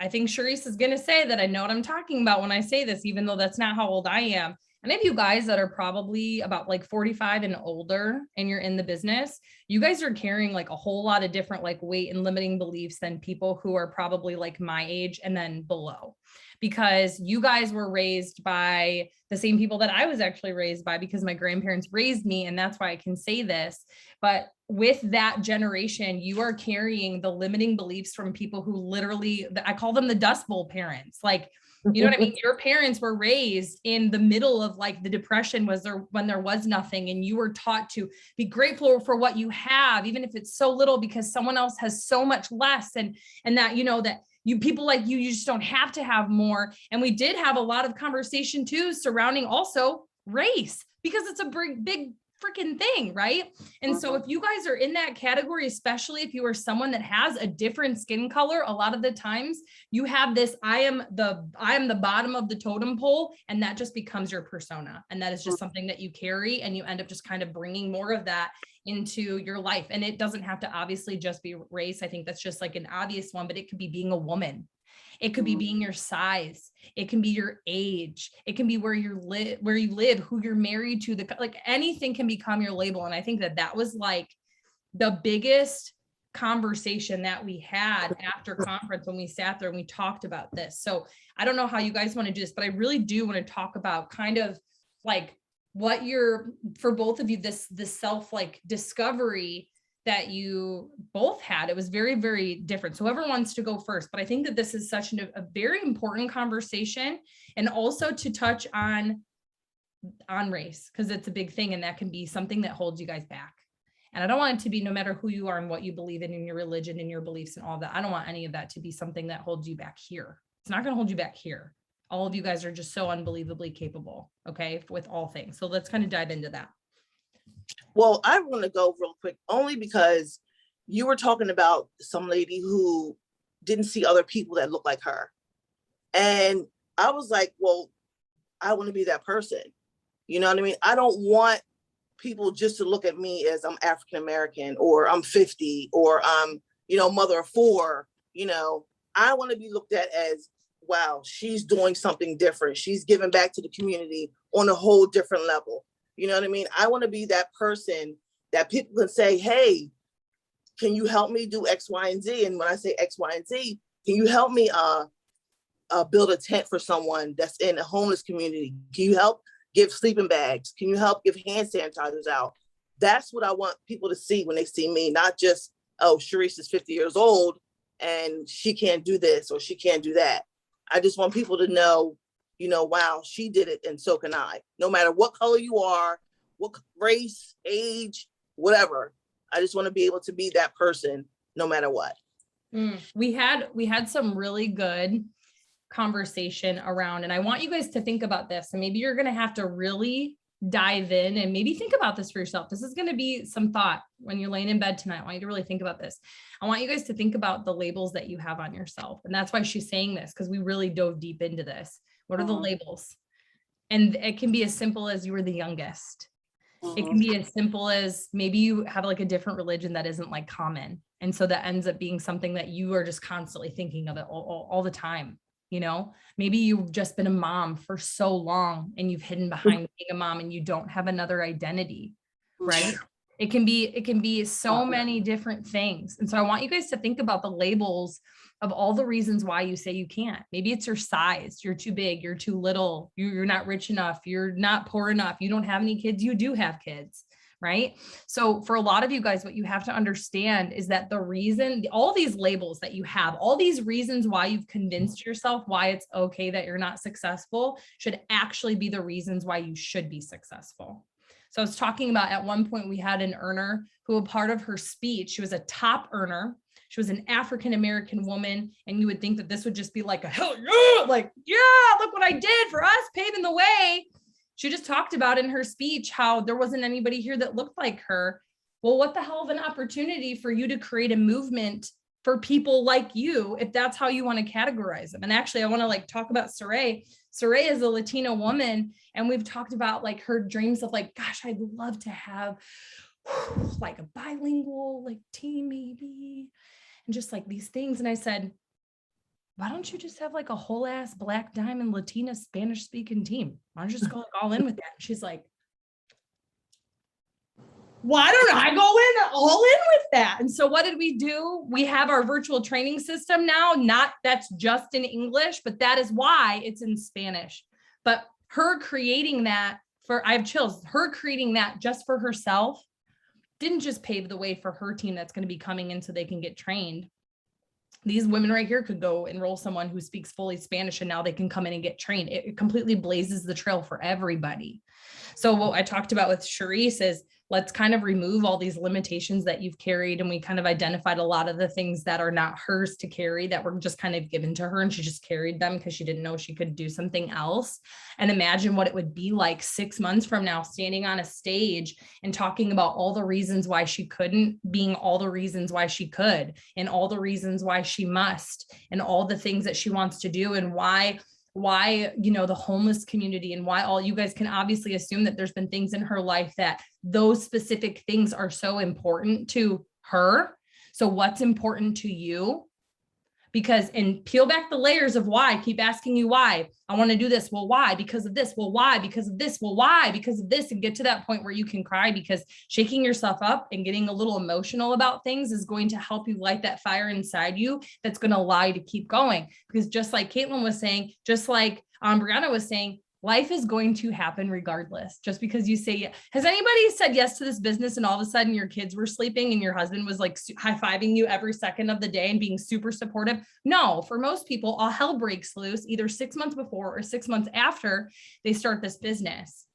Speaker 1: think Charisse is going to say that I know what I'm talking about when I say this, even though that's not how old I am. And if you guys that are probably about like 45 and older and you're in the business, you guys are carrying like a whole lot of different like weight and limiting beliefs than people who are probably like my age and then below, because you guys were raised by the same people that I was actually raised by, because my grandparents raised me. And that's why I can say this. But with that generation, you are carrying the limiting beliefs from people who literally, I call them the Dust Bowl parents. Like, you know what I mean? Your parents were raised in the middle of like the depression was there when there was nothing. And you were taught to be grateful for what you have, even if it's so little, because someone else has so much less. And that, you know, that you people like you just don't have to have more. And we did have a lot of conversation too, surrounding also race, because it's a big freaking thing, right? And so if you guys are in that category, especially if you are someone that has a different skin color, a lot of the times you have this, I am the bottom of the totem pole, and that just becomes your persona. And that is just something that you carry, and you end up just kind of bringing more of that into your life. And it doesn't have to obviously just be race. I think that's just like an obvious one, but it could be being a woman. It could be being your size. It can be your age. It can be where you live, who you're married to, like anything can become your label. And I think that was like the biggest conversation that we had after conference when we sat there and we talked about this. So I don't know how you guys want to do this, but I really do want to talk about kind of like what for both of you, this self like discovery that you both had. It was very, very different. So whoever wants to go first, but I think that this is such a very important conversation, and also to touch on race, because it's a big thing, and that can be something that holds you guys back. And I don't want it to be, no matter who you are and what you believe in your religion and your beliefs and all that, I don't want any of that to be something that holds you back here. It's not going to hold you back here. All of you guys are just so unbelievably capable, okay, with all things. So let's kind of dive into that.
Speaker 4: Well, I want to go real quick, only because you were talking about some lady who didn't see other people that look like her. And I was like, well, I want to be that person. You know what I mean? I don't want people just to look at me as I'm African-American, or I'm 50, or I'm, mother of 4. I want to be looked at as, wow, she's doing something different. She's giving back to the community on a whole different level. You know what I mean? I want to be that person that people can say, hey, can you help me do X, Y, and Z? And when I say X, Y, and Z, can you help me build a tent for someone that's in a homeless community? Can you help give sleeping bags? Can you help give hand sanitizers out? That's what I want people to see when they see me, not just, oh, Charisse is 50 years old and she can't do this or she can't do that. I just want people to know, wow, she did it and so can I. No matter what color you are, what race, age, whatever. I just want to be able to be that person no matter what.
Speaker 1: We had some really good conversation around, and I want you guys to think about this, and maybe you're going to have to really dive in and maybe think about this for yourself. This is going to be some thought when you're laying in bed tonight. I want you to really think about this. I want you guys to think about the labels that you have on yourself. And that's why she's saying this, because we really dove deep into this. What are the labels? And it can be as simple as you were the youngest. It can be as simple as maybe you have like a different religion that isn't like common. And so that ends up being something that you are just constantly thinking of it all the time. Maybe you've just been a mom for so long and you've hidden behind being a mom and you don't have another identity, right? It can be so many different things. And so I want you guys to think about the labels of all the reasons why you say you can't. Maybe it's your size. You're too big. You're too little. You're not rich enough. You're not poor enough. You don't have any kids. You do have kids. Right? So for a lot of you guys, what you have to understand is that the reason, all these labels that you have, all these reasons why you've convinced yourself why it's okay that you're not successful should actually be the reasons why you should be successful. So I was talking about at one point, we had an earner who, a part of her speech, she was a top earner. She was an African-American woman. And you would think that this would just be like a hell yeah, like, yeah, look what I did for us, paving the way. She just talked about in her speech how there wasn't anybody here that looked like her. Well, what the hell of an opportunity for you to create a movement for people like you, if that's how you want to categorize them. And actually, I want to talk about Saray. Saray is a Latina woman, and we've talked about her dreams of gosh, I'd love to have a bilingual team maybe, and just these things. And I said, why don't you just have a whole ass Black Diamond Latina Spanish speaking team? Why don't you just go all in with that? And she's like, why don't I go all in with that? And so what did we do? We have our virtual training system now, not that's just in English, but that is why it's in Spanish. But her creating that I have chills, her creating that just for herself didn't just pave the way for her team that's going to be coming in so they can get trained. These women right here could go enroll someone who speaks fully Spanish, and now they can come in and get trained. It completely blazes the trail for everybody. So what I talked about with Charisse is let's kind of remove all these limitations that you've carried. And we kind of identified a lot of the things that are not hers to carry that were just kind of given to her. And she just carried them because she didn't know she could do something else. And imagine what it would be like 6 months from now, standing on a stage and talking about all the reasons why she couldn't, being all the reasons why she could, and all the reasons why she must, and all the things that she wants to do, and why the homeless community, and why all you guys can obviously assume that there's been things in her life that those specific things are so important to her. So what's important to you? Because, and peel back the layers of why. I keep asking you why. I want to do this. Well, why? Because of this. Well, why? Because of this. Well, why? Because of this. And get to that point where you can cry, because shaking yourself up and getting a little emotional about things is going to help you light that fire inside you that's going to allow you to keep going. Because just like Caitlin was saying, just like Brianna was saying, life is going to happen regardless. Just because you say, has anybody said yes to this business and all of a sudden your kids were sleeping and your husband was high-fiving you every second of the day and being super supportive? No, for most people, all hell breaks loose either 6 months before or 6 months after they start this business.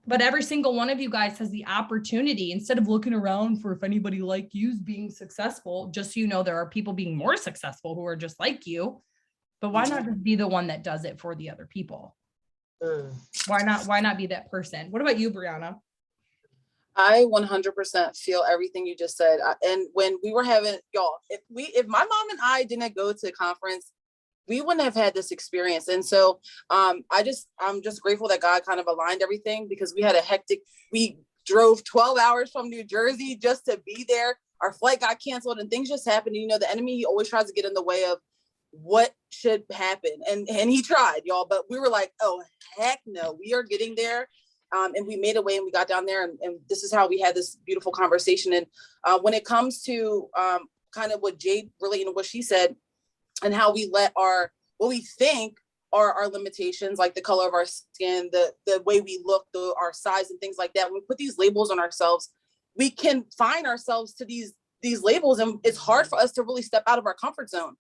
Speaker 1: But every single one of you guys has the opportunity, instead of looking around for if anybody like you is being successful, just so you know, there are people being more successful who are just like you. But why not just be the one that does it for the other people? Why not be that person? What about you, Brianna?
Speaker 3: I 100% feel everything you just said. And when we were having, y'all, if my mom and I didn't go to the conference, we wouldn't have had this experience. And so I'm just grateful that God kind of aligned everything, because we drove 12 hours from New Jersey just to be there. Our flight got canceled and things just happened. And, the enemy, he always tries to get in the way of what should happen. And he tried, y'all, but we were like, oh, heck no, we are getting there. And we made a way and we got down there. And this is how we had this beautiful conversation. And when it comes to kind of what Jade relating to what she said, and how we let what we think are our limitations, like the color of our skin, the way we look, our size and things like that, when we put these labels on ourselves, we can find ourselves to these labels. And it's hard for us to really step out of our comfort zone.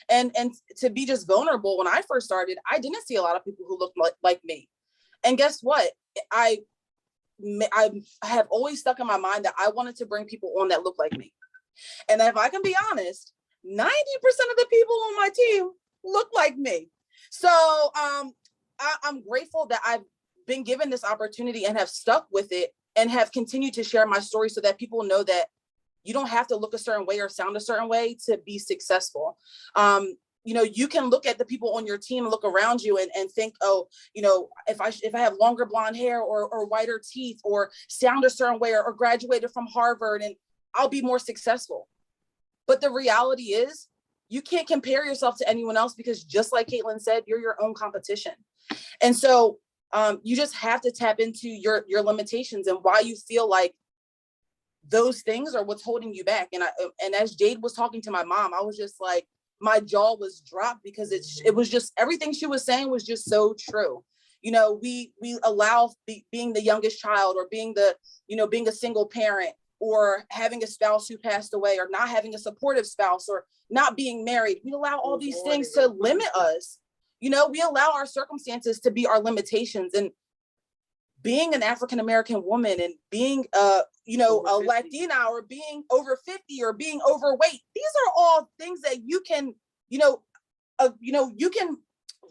Speaker 3: and to be just vulnerable. When I first started, I didn't see a lot of people who looked like me. And guess what? I have always stuck in my mind that I wanted to bring people on that look like me. And if I can be honest, 90% of the people on my team look like me. So I'm grateful that I've been given this opportunity and have stuck with it and have continued to share my story so that people know that you don't have to look a certain way or sound a certain way to be successful. You can look at the people on your team, look around you and think, oh, if I have longer blonde hair or whiter teeth or sound a certain way or graduated from Harvard, and I'll be more successful. But the reality is you can't compare yourself to anyone else, because just like Caitlin said, you're your own competition. And so you just have to tap into your limitations and why you feel like those things are what's holding you back. And as Jade was talking to my mom, I was just like, my jaw was dropped, because it was just, everything she was saying was just so true. We allow being the youngest child, or being a single parent, or having a spouse who passed away, or not having a supportive spouse, or not being married. We allow all these things to limit us. We allow our circumstances to be our limitations. And being an African-American woman and being a Latina, or being over 50, or being overweight, these are all things that you can, you can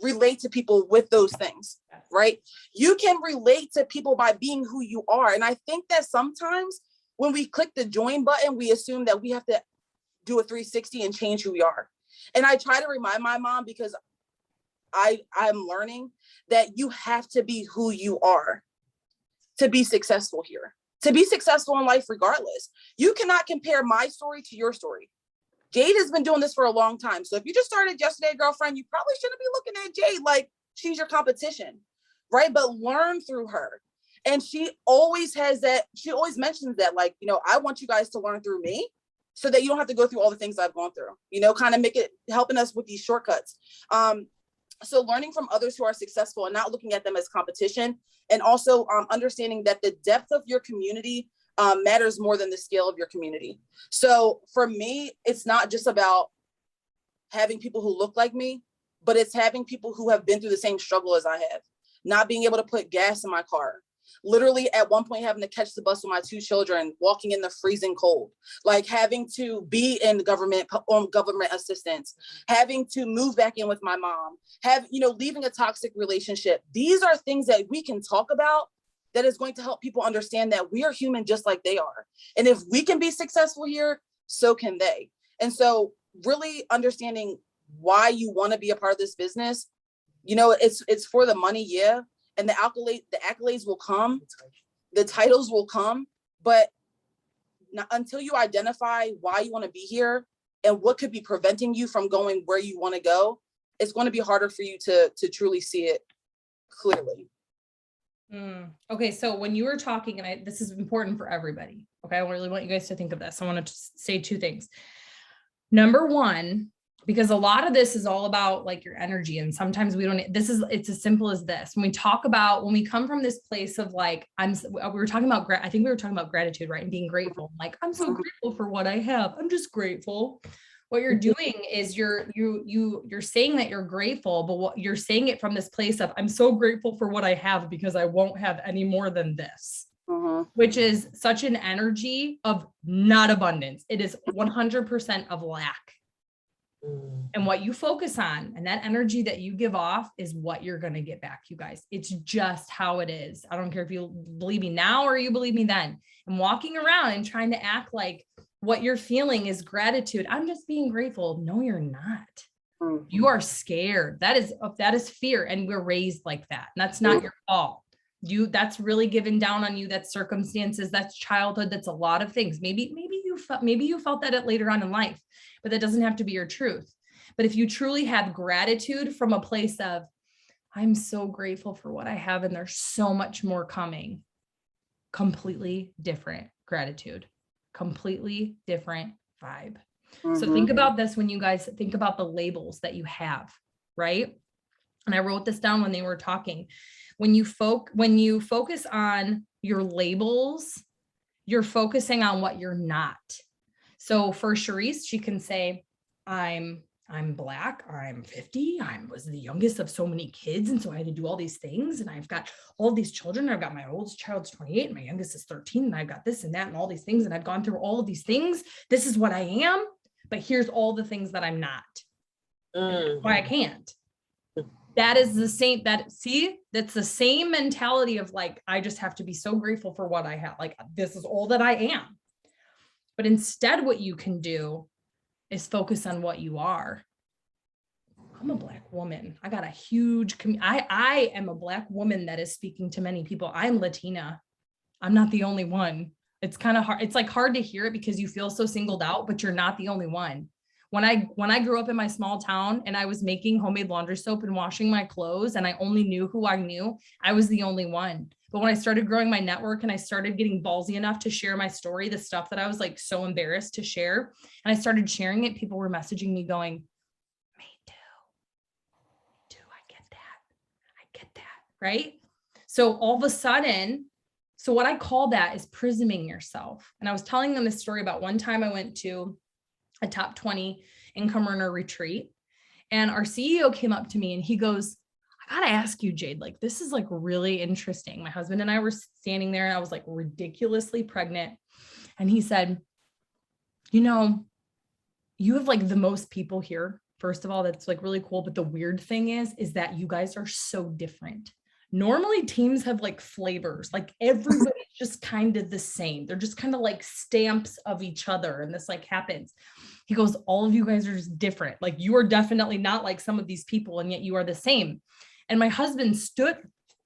Speaker 3: relate to people with those things, right? You can relate to people by being who you are. And I think that sometimes when we click the join button, we assume that we have to do a 360 and change who we are. And I try to remind my mom, because I'm learning that you have to be who you are to be successful here, to be successful in life regardless. You cannot compare my story to your story. Jade has been doing this for a long time. So if you just started yesterday, girlfriend, you probably shouldn't be looking at Jade like she's your competition, right? But learn through her. And she always mentions that, like, I want you guys to learn through me so that you don't have to go through all the things I've gone through, kind of helping us with these shortcuts. So learning from others who are successful and not looking at them as competition, and also understanding that the depth of your community matters more than the scale of your community. So for me, it's not just about having people who look like me, but it's having people who have been through the same struggle as I have, not being able to put gas in my car, literally at one point having to catch the bus with my 2 children, walking in the freezing cold, like having to be in government assistance, having to move back in with my mom, leaving a toxic relationship. These are things that we can talk about that is going to help people understand that we are human just like they are. And if we can be successful here, so can they. And so really understanding why you want to be a part of this business, it's for the money, yeah. And the accolades will come, the titles will come, but until you identify why you want to be here and what could be preventing you from going where you want to go, it's going to be harder for you to truly see it clearly.
Speaker 1: Okay, so when you were talking, and this is important for everybody, okay, I really want you guys to think of this. I want to say 2 things. Number one, because a lot of this is all about like your energy. And sometimes it's as simple as this. When we come from this place of like, I think we were talking about gratitude, right? And being grateful. Like, I'm so grateful for what I have. I'm just grateful. What you're doing is you're saying that you're grateful, but what you're saying it from this place of, I'm so grateful for what I have because I won't have any more than this, which is such an energy of not abundance. It is 100% of lack. And what you focus on and that energy that you give off is what you're going to get back, you guys. It's just how it is. I don't care if you believe me now or you believe me then. And walking around and trying to act like what you're feeling is gratitude. I'm just being grateful. No, you're not. You are scared. That is fear. And we're raised like that. And that's not your fault. That's really given down on you. That's circumstances. That's childhood. That's a lot of things. Maybe you felt that later on in life, but that doesn't have to be your truth. But if you truly have gratitude from a place of, I'm so grateful for what I have, and there's so much more coming, completely different gratitude, completely different vibe. So think about this when you guys think about the labels that you have, right? And I wrote this down when they were talking. When you focus on your labels, you're focusing on what you're not. So for Charisse, she can say, I'm I'm Black, I'm 50, was the youngest of so many kids. And so I had to do all these things. And I've got all these children. I've got my oldest child's 28 and my youngest is 13. And I've got this and that and all these things. And I've gone through all of these things. This is what I am. But here's all the things that I'm not. Why I can't. That is the same, that's the same mentality of like, I just have to be so grateful for what I have. Like, this is all that I am. But instead, what you can do is focus on what you are. I'm a Black woman. I got a huge, I am a Black woman that is speaking to many people. I'm Latina. I'm not the only one. It's kind of hard. It's like hard to hear it because you feel so singled out, but you're not the only one. When I grew up in my small town and I was making homemade laundry soap and washing my clothes and I only knew who I knew, I was the only one. But when I started growing my network and I started getting ballsy enough to share my story, the stuff that I was like so embarrassed to share, and I started sharing it, people were messaging me going, me too, I get that, right? So all of a sudden, so what I call that is prisming yourself. And I was telling them this story about one time I went to a top 20 income earner retreat. And our CEO came up to me and he goes, I gotta ask you, Jade, like, this is like really interesting. My husband and I were standing there and I was like ridiculously pregnant. And he said, you have like the most people here. First of all, that's like really cool. But the weird thing is that you guys are so different. Normally teams have like flavors, like everybody's just kind of the same. They're just kind of like stamps of each other. And this like happens. He goes, all of you guys are just different. Like you are definitely not like some of these people, and yet you are the same. And my husband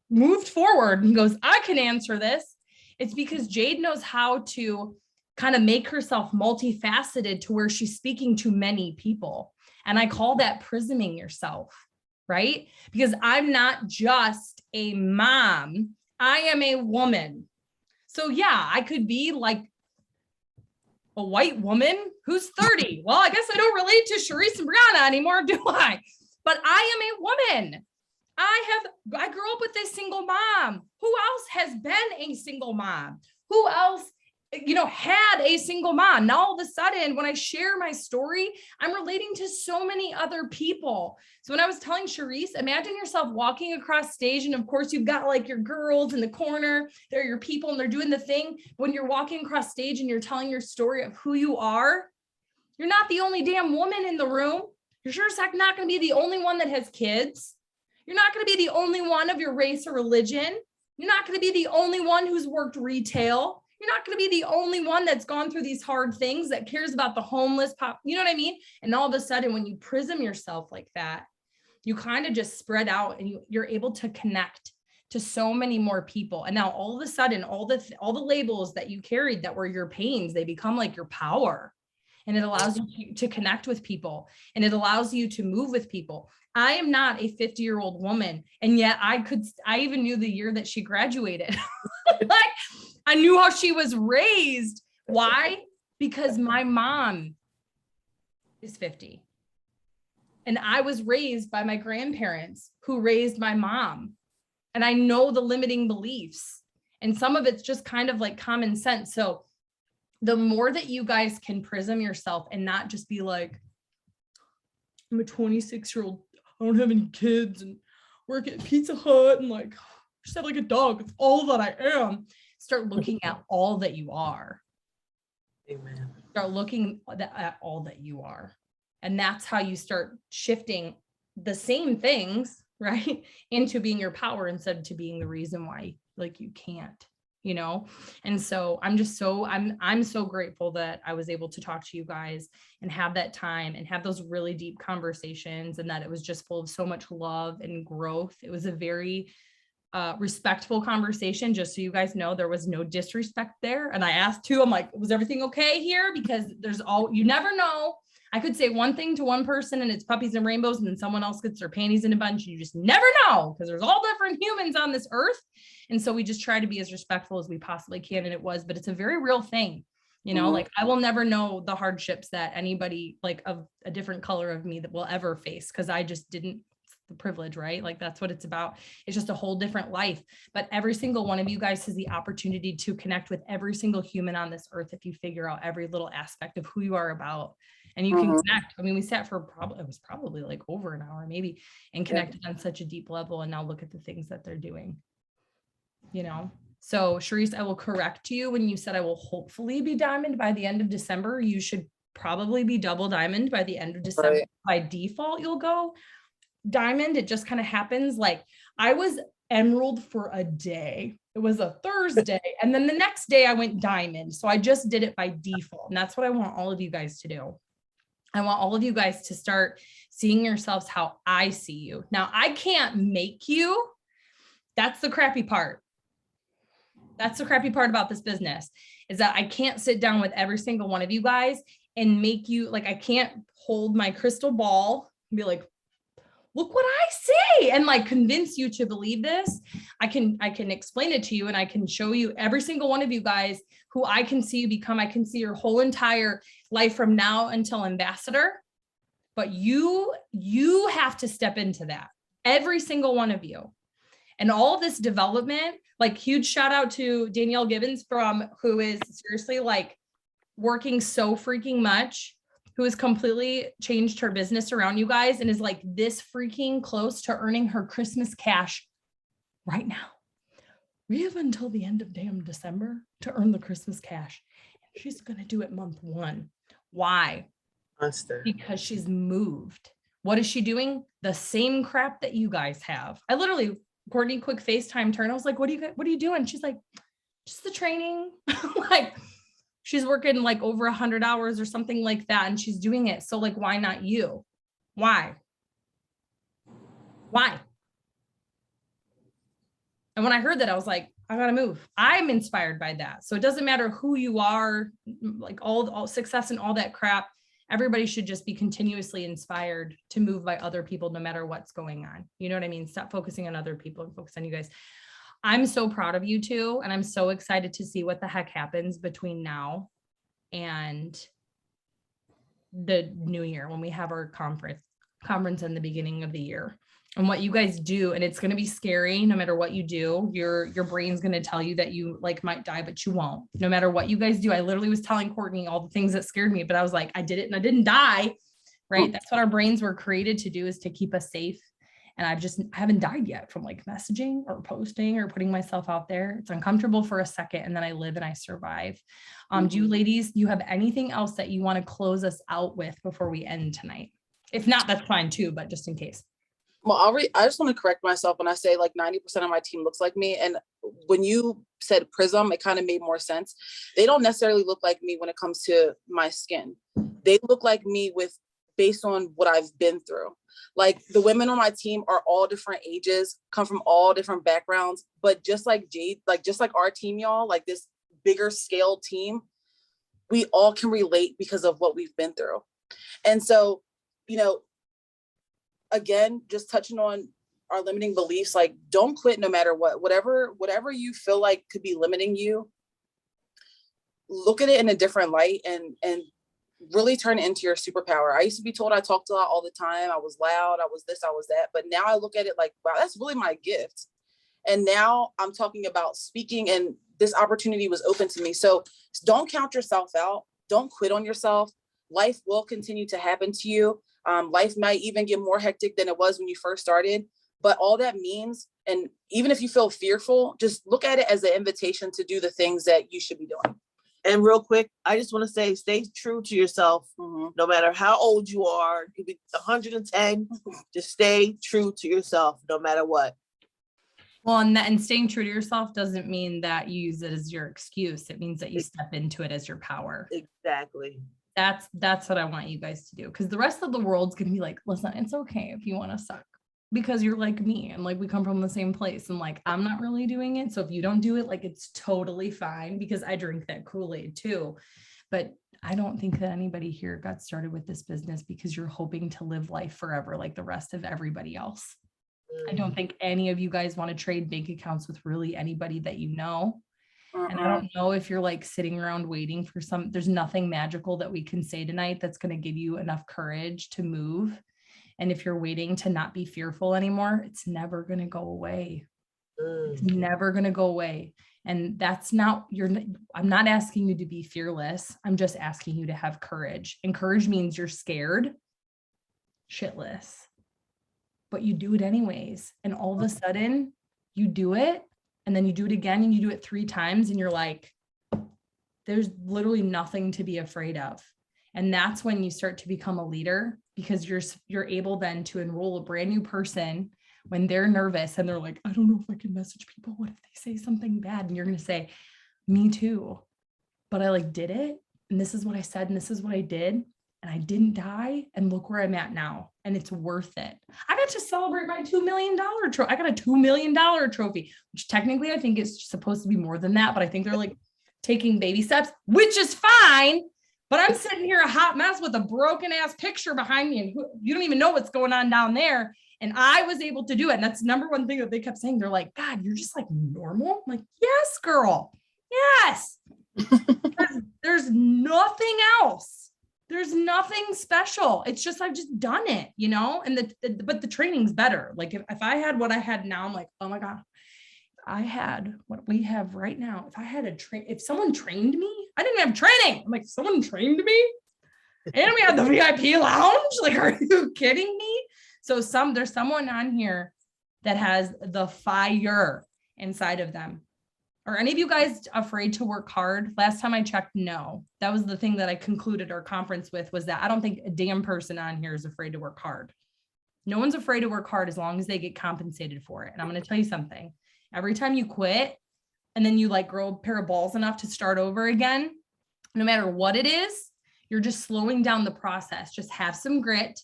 Speaker 1: moved forward and he goes, I can answer this. It's because Jade knows how to kind of make herself multifaceted to where she's speaking to many people. And I call that prisming yourself, right? Because I'm not just a mom, I am a woman. So yeah, I could be like a white woman who's 30. Well, I guess I don't relate to Charisse and Brianna anymore, do I? But I am a woman. I grew up with a single mom. Who else has been a single mom? Who else, had a single mom? Now, all of a sudden, when I share my story, I'm relating to so many other people. So when I was telling Charisse, imagine yourself walking across stage. And of course, you've got like your girls in the corner. They're your people and they're doing the thing. When you're walking across stage and you're telling your story of who you are, you're not the only damn woman in the room. You're sure as heck not going to be the only one that has kids. You're not going to be the only one of your race or religion. You're not going to be the only one who's worked retail. You're not going to be the only one that's gone through these hard things, that cares about the homeless pop. You know what I mean? And all of a sudden, when you prism yourself like that, you kind of just spread out and you're able to connect to so many more people. And now all of a sudden, all the labels that you carried that were your pains, they become like your power. And it allows you to connect with people, and it allows you to move with people. I am not a 50-year-old woman. And yet I even knew the year that she graduated. Like I knew how she was raised. Why? Because my mom is 50. And I was raised by my grandparents who raised my mom. And I know the limiting beliefs. And some of it's just kind of like common sense. So the more that you guys can prism yourself and not just be like, I'm a 26-year-old, I don't have any kids and work at Pizza Hut and like just have like a dog. It's all that I am. Start looking at all that you are.
Speaker 4: Amen.
Speaker 1: Start looking at all that you are. And that's how you start shifting the same things, right, into being your power instead of to being the reason why like you can't. And so I'm so grateful that I was able to talk to you guys and have that time and have those really deep conversations, and that it was just full of so much love and growth. It was a very respectful conversation, just so you guys know. There was no disrespect there. And I asked too, I'm like, was everything okay here? Because you never know. I could say one thing to one person and it's puppies and rainbows, and then someone else gets their panties in a bunch. And you just never know, because there's all different humans on this earth. And so we just try to be as respectful as we possibly can. And it was, but it's a very real thing. Like I will never know the hardships that anybody like of a different color of me that will ever face, because I just didn't. The privilege, right? Like that's what it's about. It's just a whole different life. But every single one of you guys has the opportunity to connect with every single human on this earth if you figure out every little aspect of who you are about. and you can
Speaker 3: Mhm.
Speaker 1: connect. I mean, we sat for it was probably like over an hour maybe, and connected on such a deep level. And now look at the things that they're doing, you know? So Charisse, I will correct you when you said I will hopefully be diamond by the end of December. You should probably be double diamond by the end of December.
Speaker 3: Right.
Speaker 1: By default, you'll go diamond. It just kind of happens. Like I was emerald for a day. It was a Thursday. And then the next day I went diamond. So I just did it by default. And that's what I want all of you guys to do. I want all of you guys to start seeing yourselves how I see you. Now, I can't make you. That's the crappy part. That's the crappy part about this business, is that I can't sit down with every single one of you guys and make you, like, I can't hold my crystal ball and be like, look what I say, and like convince you to believe this. I can explain it to you, and I can show you every single one of you guys who I can see you become. I can see your whole entire life from now until ambassador. But you have to step into that. Every single one of you. And all this development, like huge shout out to Danielle Gibbons who is seriously like working so freaking much, who has completely changed her business around, you guys, and is like this freaking close to earning her Christmas cash right now. We have until the end of damn December to earn the Christmas cash. And she's going to do it month 1. Why?
Speaker 4: Monster.
Speaker 1: Because she's moved. What is she doing? The same crap that you guys have. I literally, Courtney, quick FaceTime turn. I was like, what are you doing? She's like, just the training. Like, she's working like over 100 hours or something like that. And she's doing it. So like, why not you? Why? And when I heard that, I was like, I gotta move. I'm inspired by that. So it doesn't matter who you are, like all success and all that crap. Everybody should just be continuously inspired to move by other people, no matter what's going on. You know what I mean? Stop focusing on other people and focus on you guys. I'm so proud of you two. And I'm so excited to see what the heck happens between now and the new year, when we have our conference in the beginning of the year, and what you guys do. And it's going to be scary. No matter what you do, your brain's going to tell you that you like might die, but you won't. No matter what you guys do. I literally was telling Courtney all the things that scared me, but I was like, I did it and I didn't die. Right. That's what our brains were created to do, is to keep us safe. And I haven't died yet from like messaging or posting or putting myself out there. It's uncomfortable for a second, and then I live and I survive. Do you ladies, do you have anything else that you want to close us out with before we end tonight? If not, that's fine too, but just in case.
Speaker 3: Well, I just want to correct myself when I say like 90% of my team looks like me. And when you said Prism, it kind of made more sense. They don't necessarily look like me when it comes to my skin. They look like me based on what I've been through. Like the women on my team are all different ages, come from all different backgrounds, but just like Jade, just like our team, y'all, like this bigger scale team, we all can relate because of what we've been through. And so, again, just touching on our limiting beliefs, like don't quit no matter what, whatever you feel like could be limiting you, look at it in a different light and really turn it into your superpower. I used to be told I talked a lot all the time. I was loud. I was this, I was that. But now I look at it like, wow, that's really my gift. And now I'm talking about speaking, and this opportunity was open to me. So don't count yourself out. Don't quit on yourself. Life will continue to happen to you. Life might even get more hectic than it was when you first started. But all that means, and even if you feel fearful, just look at it as an invitation to do the things that you should be doing.
Speaker 4: And real quick, I just want to say, stay true to yourself. No matter how old you are, you could be 110, just stay true to yourself, no matter what.
Speaker 1: Well, and staying true to yourself doesn't mean that you use it as your excuse. It means that you step into it as your power.
Speaker 4: Exactly.
Speaker 1: That's what I want you guys to do. Because the rest of the world's going to be like, listen, it's okay if you want to suck, because you're like me and like we come from the same place, and like I'm not really doing it. So if you don't do it, like it's totally fine, because I drink that Kool-Aid too. But I don't think that anybody here got started with this business because you're hoping to live life forever like the rest of everybody else. I don't think any of you guys want to trade bank accounts with really anybody that you know. And I don't know if you're like sitting around waiting for there's nothing magical that we can say tonight that's going to give you enough courage to move. And if you're waiting to not be fearful anymore, it's never going to go away. It's never going to go away. And that's not, I'm not asking you to be fearless. I'm just asking you to have courage. And courage means you're scared, shitless, but you do it anyways. And all of a sudden you do it, and then you do it again, and you do it 3 times, and you're like, there's literally nothing to be afraid of. And that's when you start to become a leader, because you're able then to enroll a brand new person when they're nervous and they're like, I don't know if I can message people. What if they say something bad? And you're going to say, me too. But I did it. And this is what I said. And this is what I did. And I didn't die. And look where I'm at now. And it's worth it. I got to celebrate my $2 million trophy. I got a $2 million trophy, which technically I think is supposed to be more than that. But I think they're taking baby steps, which is fine. But I'm sitting here a hot mess with a broken ass picture behind me, and you don't even know what's going on down there. And I was able to do it. And that's the number one thing that they kept saying. They're like, God, you're just normal. I'm like, yes, girl. Yes. There's nothing else. There's nothing special. It's just, I've just done it, and but the training's better. If I had what I had now, I'm like, oh my God, I had what we have right now. If I had if someone trained me, I didn't have training. I'm like, someone trained me and we had the VIP lounge. Are you kidding me? So there's someone on here that has the fire inside of them. Are any of you guys afraid to work hard? Last time I checked, no. That was the thing that I concluded our conference with, was that I don't think a damn person on here is afraid to work hard. No one's afraid to work hard as long as they get compensated for it. And I'm going to tell you something. Every time you quit and then you grow a pair of balls enough to start over again, no matter what it is, you're just slowing down the process. Just have some grit,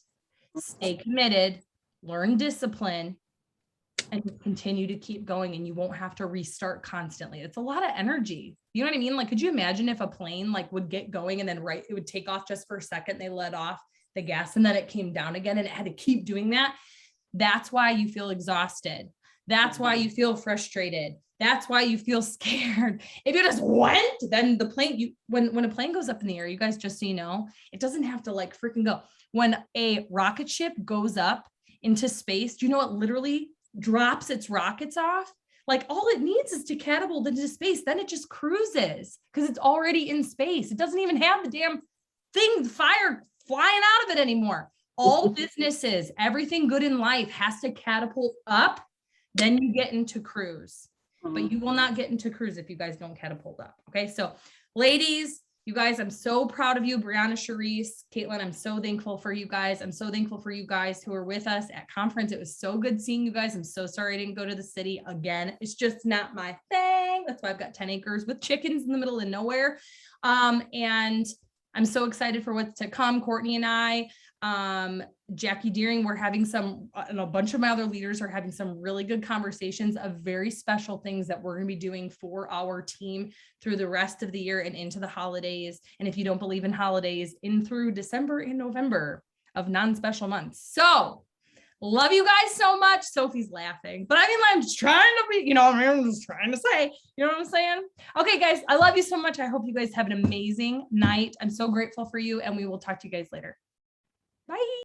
Speaker 1: stay committed, learn discipline, and continue to keep going, and you won't have to restart constantly. It's a lot of energy. You know what I mean? Could you imagine if a plane would get going and then it would take off just for a second, they let off the gas and then it came down again and it had to keep doing that? That's why you feel exhausted. That's why you feel frustrated. That's why you feel scared. If you just went, then the plane, when a plane goes up in the air, you guys, just so you know, it doesn't have to freaking go. When a rocket ship goes up into space, do you know it literally drops its rockets off? All it needs is to catapult into space. Then it just cruises because it's already in space. It doesn't even have the damn thing, fire flying out of it anymore. All businesses, everything good in life has to catapult up. Then you get into cruise, but you will not get into cruise if you guys don't catapult up. Okay. So ladies, you guys, I'm so proud of you. Brianna, Charisse, Caitlin, I'm so thankful for you guys. I'm so thankful for you guys who were with us at conference. It was so good seeing you guys. I'm so sorry I didn't go to the city again. It's just not my thing. That's why I've got 10 acres with chickens in the middle of nowhere. And I'm so excited for what's to come. Courtney and I, Jackie Deering, we're having and a bunch of my other leaders are having some really good conversations of very special things that we're going to be doing for our team through the rest of the year and into the holidays. And if you don't believe in holidays, in through December and November of non-special months. So love you guys so much. Sophie's laughing, but I'm just trying to be, I'm just trying to say, you know what I'm saying? Okay, guys, I love you so much. I hope you guys have an amazing night. I'm so grateful for you, and we will talk to you guys later. Bye.